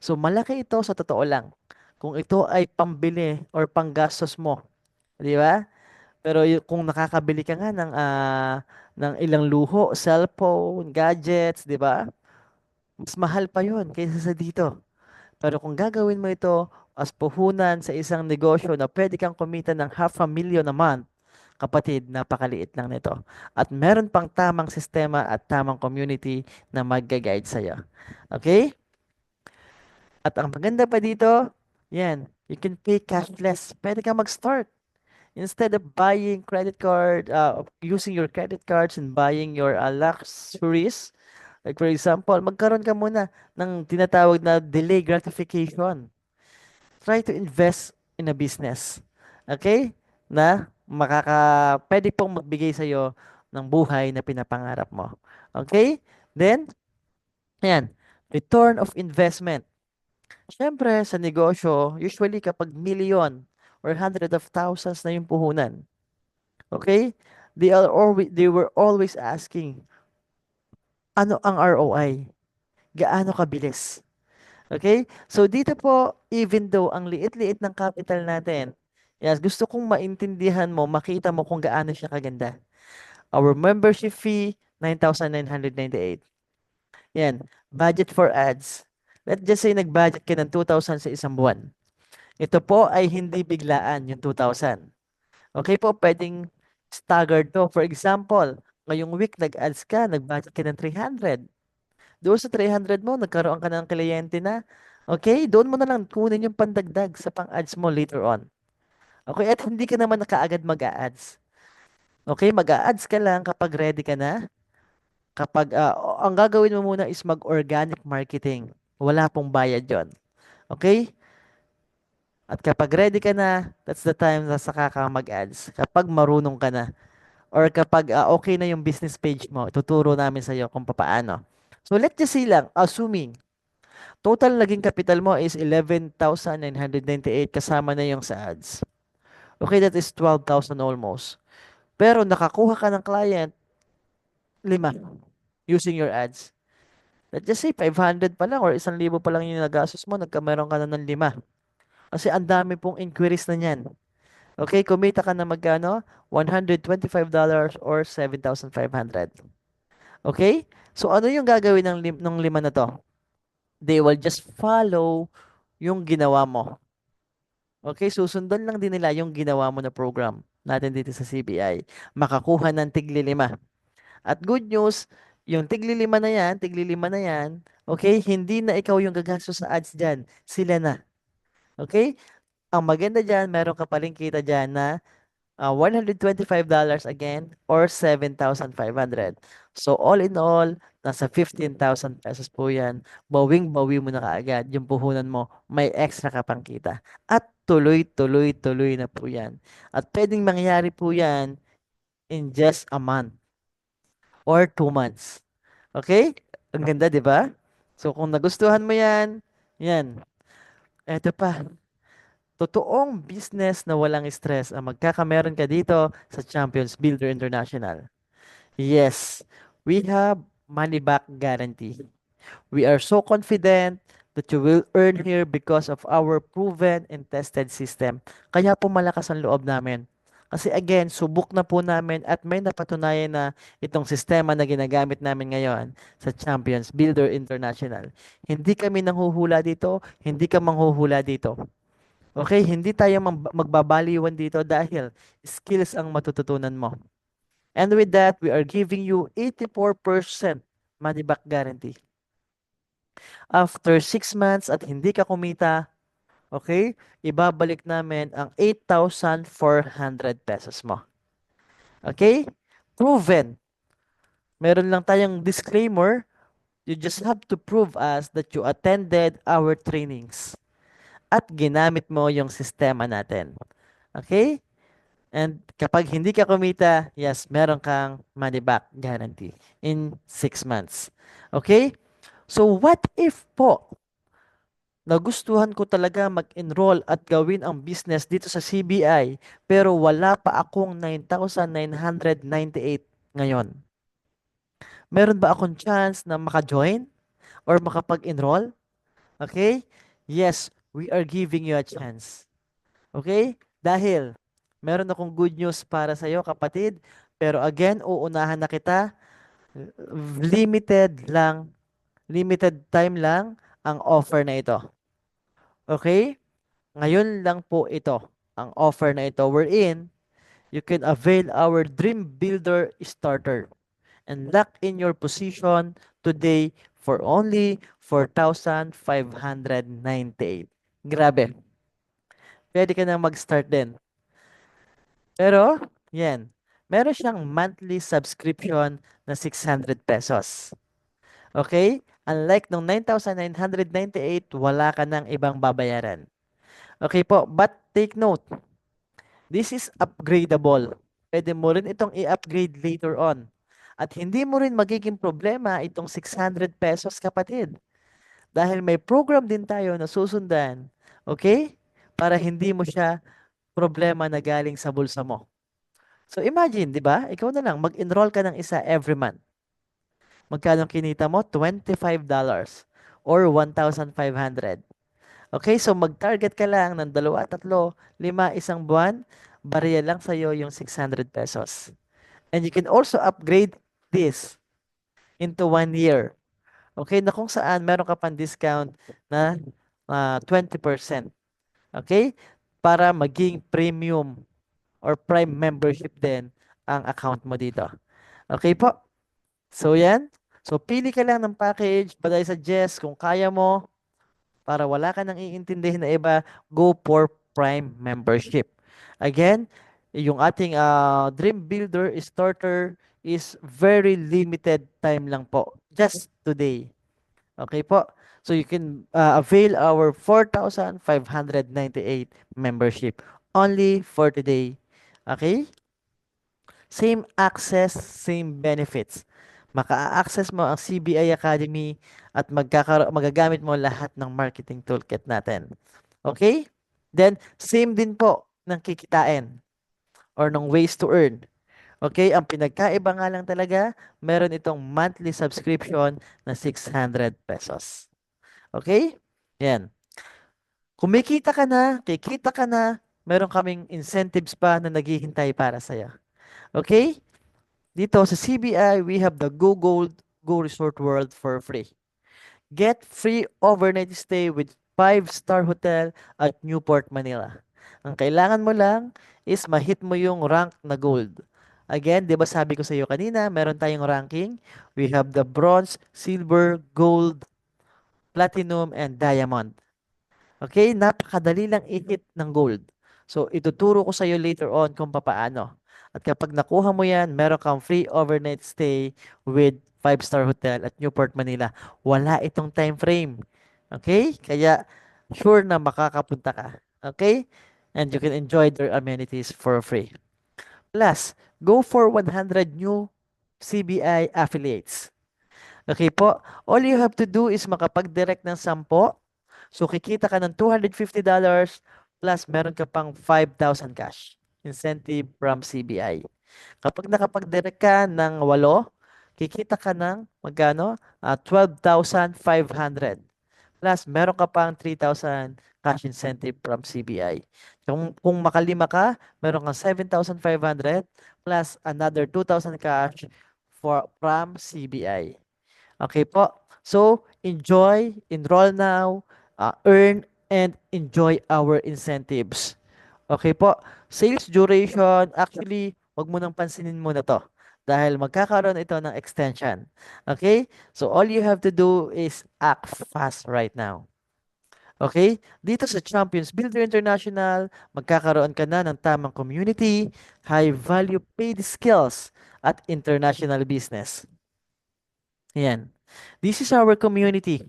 So, malaki ito sa totoo lang. Kung ito ay pambili or panggastos mo. Di ba? Pero kung nakakabili ka nga ng ilang luho, cellphone, gadgets, di ba? Mas mahal pa yon kaysa sa dito. Pero kung gagawin mo ito as puhunan sa isang negosyo na pwede kang kumita ng 500,000 a month, kapatid, napakaliit lang nito. At meron pang tamang sistema at tamang community na mag-guide sa'yo. Okay? At ang maganda pa dito, yan, you can pay cashless. Pwede kang mag-start. Instead of buying credit card, using your credit cards and buying your luxuries, like for example, magkaroon ka muna ng tinatawag na delay gratification. Try to invest in a business. Okay? Na pwede pong magbigay sa'yo ng buhay na pinapangarap mo. Okay? Then, ayan, return of investment. Siyempre, sa negosyo, usually kapag million or hundred of thousands na yung puhunan, okay? They were always asking, ano ang ROI? Gaano kabilis? Okay? So dito po, even though ang liit-liit ng capital natin, yes, gusto kong maintindihan mo, makita mo kung gaano siya kaganda. Our membership fee, 9,998. Yan. Budget for ads. Let's just say nag-budget ka ng 2,000 sa isang buwan. Ito po ay hindi biglaan yung 2,000. Okay po, pwedeng staggered to. For example, ngayong week nag-ads ka, nag-budget ka ng 300. Doon sa 300 mo, nagkaroon ka ng kliyente na. Okay, doon mo na lang kunin yung pandagdag sa pang-ads mo later on. Okay, at hindi ka naman nakaagad mag-a-ads. Okay, mag-a-ads ka lang kapag ready ka na. Kapag, ang gagawin mo muna is mag-organic marketing. Wala pong bayad yon. Okay? At kapag ready ka na, that's the time na saka ka mag-ads. Kapag marunong ka na. Or kapag okay na yung business page mo, tuturo namin sa iyo kung paano. So let's just say lang, assuming, total naging capital mo is 11,998 kasama na yung sa ads. Okay, that is 12,000 almost. Pero nakakuha ka ng client, 5 using your ads. Let's just say 500 pa lang or 1,000 pa lang yung nagastos mo, nagkameron ka na ng 5. Kasi ang dami pong inquiries na niyan. Okay, kumita ka na magkano? $125 or 7,500. Okay? So ano yung gagawin ng 5 na to? They will just follow yung ginawa mo. Okay, susundan lang din nila yung ginawa mo na program natin dito sa CBI. Makakuha ng tigli 5. At good news, yung tigli 5 na yan, okay, hindi na ikaw yung gagastos sa ads dyan. Sila na. Okay? Ang maganda dyan, meron ka paling kita dyan na $125 again or 7,500. So all in all, nasa 15,000 pesos po yan. Bawing-bawi mo na kaagad yung puhunan mo. May extra ka pang kita. At tuloy-tuloy-tuloy na po yan. At pwedeng mangyari po yan in just a month or 2 months. Okay? Ang ganda, di ba? So kung nagustuhan mo yan, yan. Eto pa, totoong business na walang stress ang magkakameron ka dito sa Champions Builder International. Yes, we have money back guarantee. We are so confident that you will earn here because of our proven and tested system. Kaya po malakas ang loob namin. Kasi again, subok na po namin at may napatunayan na itong sistema na ginagamit namin ngayon sa Champions Builder International. Hindi kami nanghuhula dito, hindi ka manghuhula dito. Okay, hindi tayo magbabaliwan dito dahil skills ang matututunan mo. And with that, we are giving you 84% money back guarantee. After 6 months at hindi ka kumita, okay, ibabalik namin ang 8,400 pesos mo. Okay? Proven. Meron lang tayong disclaimer. You just have to prove us that you attended our trainings at ginamit mo yung sistema natin. Okay? And kapag hindi ka kumita, yes, meron kang money back guarantee in 6 months. Okay? So what if po nagustuhan ko talaga mag-enroll at gawin ang business dito sa CBI pero wala pa akong 9,998 ngayon? Meron ba akong chance na maka-join or makapag-enroll? Okay? Yes, we are giving you a chance. Okay? Dahil meron akong good news para sa iyo, kapatid. Pero again, uunahan na kita. Limited lang, limited time lang ang offer na ito. Okay? Ngayon lang po ito, ang offer na ito. Wherein, you can avail our Dream Builder Starter and lock in your position today for only 4,598. Grabe. Pwede ka na mag-start din. Pero, yan. Meron siyang monthly subscription na 600 pesos. Okay? Unlike nung 9,998, wala ka ng ibang babayaran. Okay po, but take note, this is upgradable. Pwede mo rin itong i-upgrade later on. At hindi mo rin magiging problema itong 600 pesos, kapatid. Dahil may program din tayo na susundan. Okay? Para hindi mo siya problema na galing sa bulsa mo. So imagine, 'di ba? Ikaw na lang mag-enroll ka ng isa every month. Magkano kinita mo? $25 or 1,500. Okay, so mag-target ka lang ng 2, 3, 5 isang buwan, barya lang sa iyo yung 600 pesos. And you can also upgrade this into 1 year. Okay, na kung saan meron ka pang discount na 20%. Okay? Para maging premium or prime membership din ang account mo dito. Okay po? So yan. So pili ka lang ng package, but I suggest kung kaya mo, para wala ka nang iintindihin na iba, go for prime membership. Again, yung ating Dream Builder Starter is very limited time lang po. Just today. Okay po? So you can avail our 4,598 membership only for today. Okay? Same access, same benefits. Maka-access mo ang CBI Academy at magagamit mo lahat ng marketing toolkit natin. Okay? Then, same din po ng kikitain or ng ways to earn. Okay, ang pinagkaiba nga lang talaga, meron itong monthly subscription na 600 pesos. Okay? Yan. Kumikita ka na, kikita ka na, meron kaming incentives pa na naghihintay para sa'yo. Okay? Dito sa CBI, we have the Go Gold Go Resort World for free. Get free overnight stay with 5-star hotel at Newport, Manila. Ang kailangan mo lang is ma-hit mo yung rank na gold. Again, 'di ba sabi ko sa iyo kanina, meron tayong ranking. We have the bronze, silver, gold, platinum, and diamond. Okay, napakadali lang i-hit ng gold. So, ituturo ko sa iyo later on kung papaano. At kapag nakuha mo yan, meron kang free overnight stay with 5-star hotel at Newport, Manila. Wala itong time frame. Okay? Kaya, sure na makakapunta ka. Okay? And you can enjoy their amenities for free. Plus, go for 100 new CBI affiliates. Okay po? All you have to do is makapag-direct ng 10. So, kikita ka ng $250 plus meron ka pang 5,000 cash incentive from CBI. Kapag nakapag-direct ka ng 8, kikita ka ng magkano? 12,500. Plus, meron ka pang 3,000 cash incentive from CBI. Kung makalima ka, meron kang 7,500 plus another 2,000 cash from CBI. Okay po. So, enjoy, enroll now, earn, and enjoy our incentives. Okay po. Sales duration, actually, wag mo nang pansinin muna to. Dahil magkakaroon ito ng extension. Okay? So, all you have to do is act fast right now. Okay? Dito sa Champions Builder International, magkakaroon ka na ng tamang community, high-value paid skills, at international business. Yan. This is our community.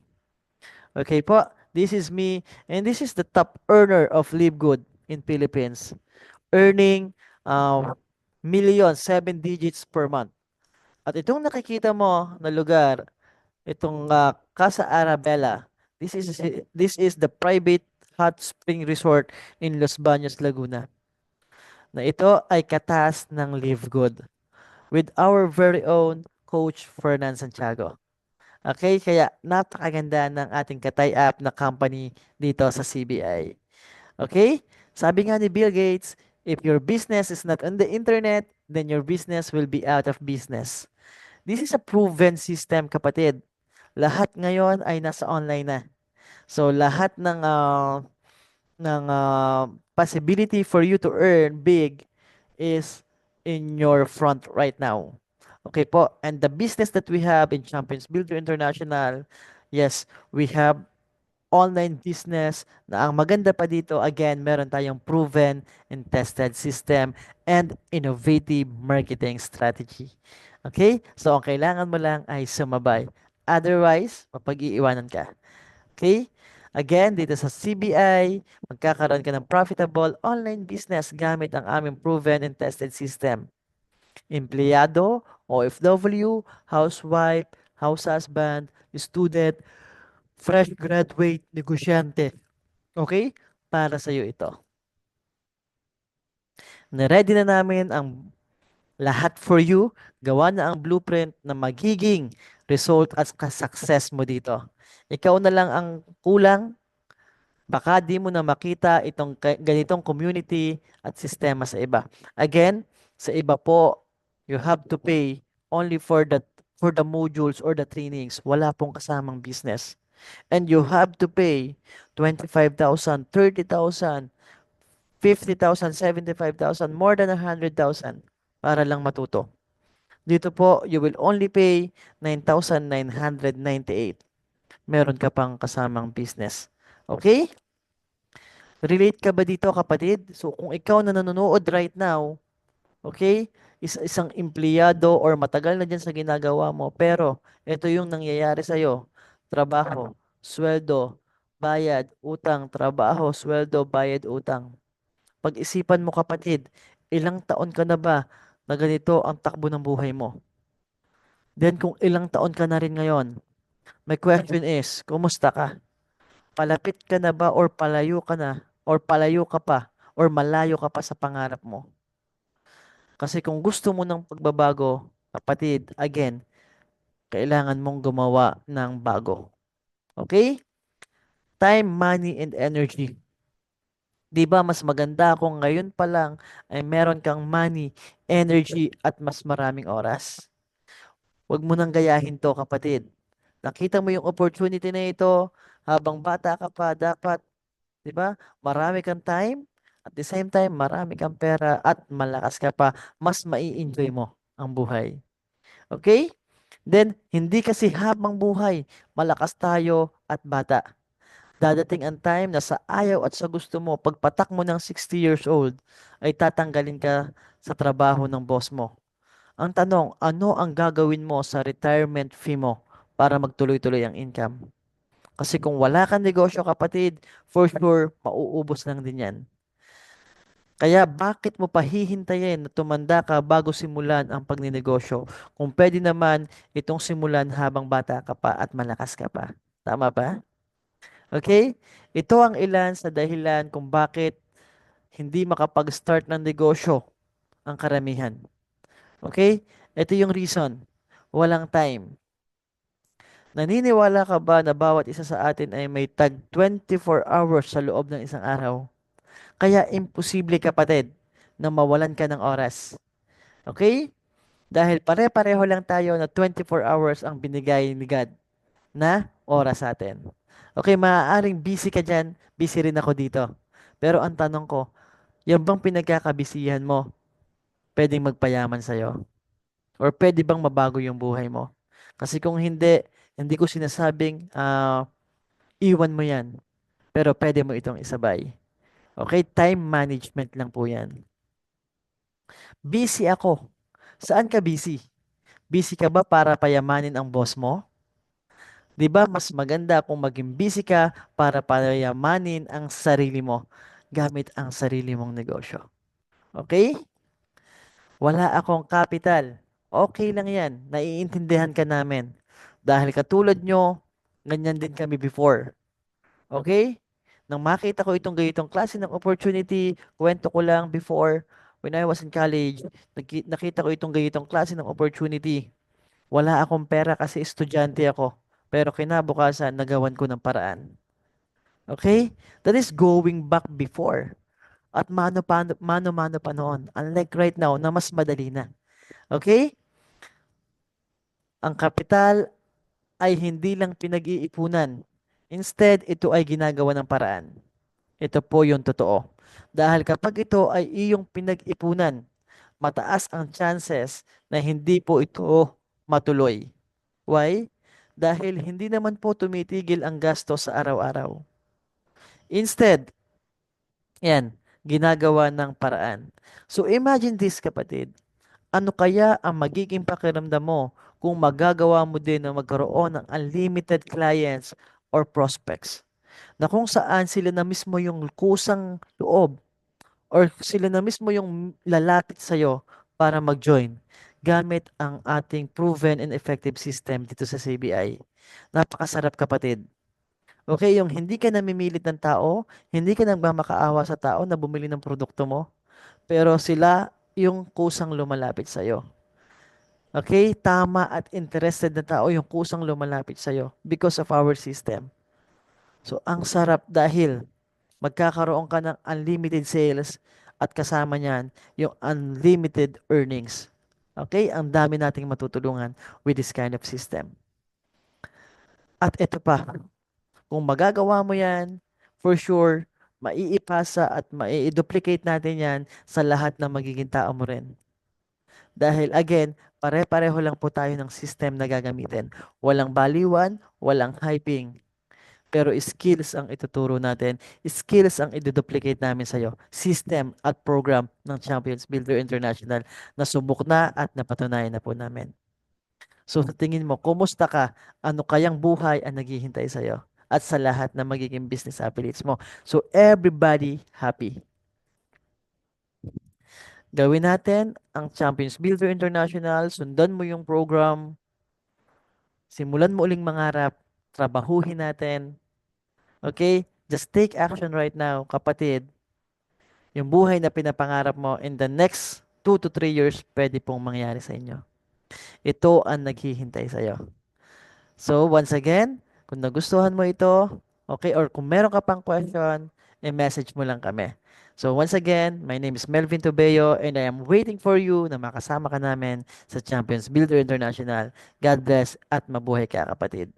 Okay po? This is me, and this is the top earner of Live Good in Philippines. Earning million, 7 digits per month. At itong nakikita mo na lugar, itong Casa Arabella, this is the private hot spring resort in Los Baños, Laguna. Na ito ay katas ng Live Good with our very own Coach Fernan Santiago. Okay, kaya napakaganda ng ating katay-up na company dito sa CBI. Okay? Sabi nga ni Bill Gates, if your business is not on the internet, then your business will be out of business. This is a proven system, kapatid. Lahat ngayon ay nasa online na. So, lahat ng possibility for you to earn big is in your front right now. Okay po. And the business that we have in Champions Builder International, yes, we have online business na ang maganda pa dito, again, meron tayong proven and tested system and innovative marketing strategy. Okay? So, ang kailangan mo lang ay sumabay. Otherwise, mapag-iiwanan ka. Okay? Again, dito sa CBI, magkakaroon ka ng profitable online business gamit ang aming proven and tested system. Empleyado, OFW, housewife, house husband, student, fresh graduate, negosyante. Okay? Para sa iyo ito. Na-ready na namin ang lahat for you. Gawa na ang blueprint na magiging result at success mo dito. Ikaw na lang ang kulang. Baka di mo na makita itong ganitong community at sistema sa iba. Again, sa iba po, you have to pay only for the modules or the trainings. Wala pong kasamang business. And you have to pay 25,000, 30,000, 50,000, 75,000, more than 100,000 para lang matuto. Dito po, you will only pay 9,998. Meron ka pang kasamang business. Okay? Relate ka ba dito, kapatid? So, kung ikaw na nanonood right now, okay, isang empleyado or matagal na dyan sa ginagawa mo, pero ito yung nangyayari sa'yo. Trabaho, sweldo, bayad, utang, trabaho, sweldo, bayad, utang. Pag-isipan mo, kapatid, ilang taon ka na ba na ganito ang takbo ng buhay mo? Then kung ilang taon ka na rin ngayon, my question is, kumusta ka? Palapit ka na ba or palayo ka na or palayo ka pa or malayo ka pa sa pangarap mo? Kasi kung gusto mo ng pagbabago, kapatid, again, kailangan mong gumawa ng bago. Okay? Time, money, and energy. 'Di ba mas maganda kung ngayon pa lang ay meron kang money, energy, at mas maraming oras? Huwag mo nang gayahin 'to, kapatid. Nakita mo yung opportunity na ito, habang bata ka pa dapat, 'di ba, marami kang time, at the same time marami kang pera at malakas ka pa, mas mai-enjoy mo ang buhay. Okay? Then hindi kasi habang buhay malakas tayo at bata. Dadating ang time na sa ayaw at sa gusto mo, pagpatak mo ng 60 years old, ay tatanggalin ka sa trabaho ng boss mo. Ang tanong, ano ang gagawin mo sa retirement fee mo para magtuloy-tuloy ang income? Kasi kung wala kang negosyo, kapatid, for sure, mauubos lang din yan. Kaya bakit mo pa hihintayin na tumanda ka bago simulan ang pagninegosyo? Kung pwede naman itong simulan habang bata ka pa at malakas ka pa. Tama ba? Okay? Ito ang ilan sa dahilan kung bakit hindi makapag-start ng negosyo ang karamihan. Okay? Ito yung reason. Walang time. Naniniwala ka ba na bawat isa sa atin ay may tag 24 hours sa loob ng isang araw? Kaya imposible, kapatid, na mawalan ka ng oras. Okay? Dahil pare-pareho lang tayo na 24 hours ang binigay ni God na oras sa atin. Okay, maaaring busy ka dyan, busy rin ako dito. Pero ang tanong ko, yung bang pinagkakabisihan mo, pwedeng magpayaman sa'yo? Or pwede bang mabago yung buhay mo? Kasi kung hindi, hindi ko sinasabing iwan mo yan. Pero pwede mo itong isabay. Okay? Time management lang po yan. Busy ako. Saan ka busy? Busy ka ba para payamanin ang boss mo? 'Di ba mas maganda kung maging busy ka para payamanin ang sarili mo gamit ang sarili mong negosyo. Okay? Wala akong kapital. Okay lang yan. Naiintindihan ka namin. Dahil katulad nyo, ganyan din kami before. Okay? Nang makita ko itong ganitong klase ng opportunity, kwento ko lang before, when I was in college, nakita ko itong ganitong klase ng opportunity. Wala akong pera kasi estudyante ako. Pero kinabukasan, nagawan ko ng paraan. Okay? That is going back before. At mano-mano pa noon. Unlike right now na mas madali na. Okay? Ang kapital ay hindi lang pinag-iipunan. Instead, ito ay ginagawa ng paraan. Ito po yung totoo. Dahil kapag ito ay iyong pinag-ipunan, mataas ang chances na hindi po ito matuloy. Why? Dahil hindi naman po tumitigil ang gasto sa araw-araw. Instead, yan, ginagawa ng paraan. So imagine this, kapatid. Ano kaya ang magiging pakiramdam mo kung magagawa mo din na magkaroon ng unlimited clients or prospects? Na kung saan sila na mismo yung kusang loob or sila na mismo yung lalapit sa'yo para mag-join gamit ang ating proven and effective system dito sa CBI. Napakasarap, kapatid. Okay, yung hindi ka namimilit ng tao, hindi ka nagmamakaawa sa tao na bumili ng produkto mo, pero sila yung kusang lumalapit sa'yo. Okay, tama at interested na tao yung kusang lumalapit sa'yo because of our system. So, ang sarap dahil magkakaroon ka ng unlimited sales at kasama niyan yung unlimited earnings. Okay, ang dami nating matutulungan with this kind of system. At ito pa, kung magagawa mo yan, for sure, maiipasa at mai-duplicate natin yan sa lahat ng magiging tao mo rin. Dahil again, pare-pareho lang po tayo ng system na gagamitin. Walang baliwan, walang hyping. Pero skills ang ituturo natin. Skills ang i-duplicate namin sa'yo. System at program ng Champions Builder International na subok na at napatunayan na po namin. So sa tingin mo, kumusta ka? Ano kayang buhay ang naghihintay sa'yo? At sa lahat na magiging business affiliates mo. So everybody happy. Gawin natin ang Champions Builder International. Sundan mo yung program. Simulan mo uling mangarap. Trabahuhin natin. Okay? Just take action right now, kapatid. Yung buhay na pinapangarap mo in the next 2 to 3 years pwede pong mangyari sa inyo. Ito ang naghihintay sa'yo. So, once again, kung nagustuhan mo ito, okay, or kung meron ka pang question, i-message mo lang kami. So, once again, my name is Melvin Tobeo and I am waiting for you na makasama ka namin sa Champions Builder International. God bless at mabuhay ka, kapatid.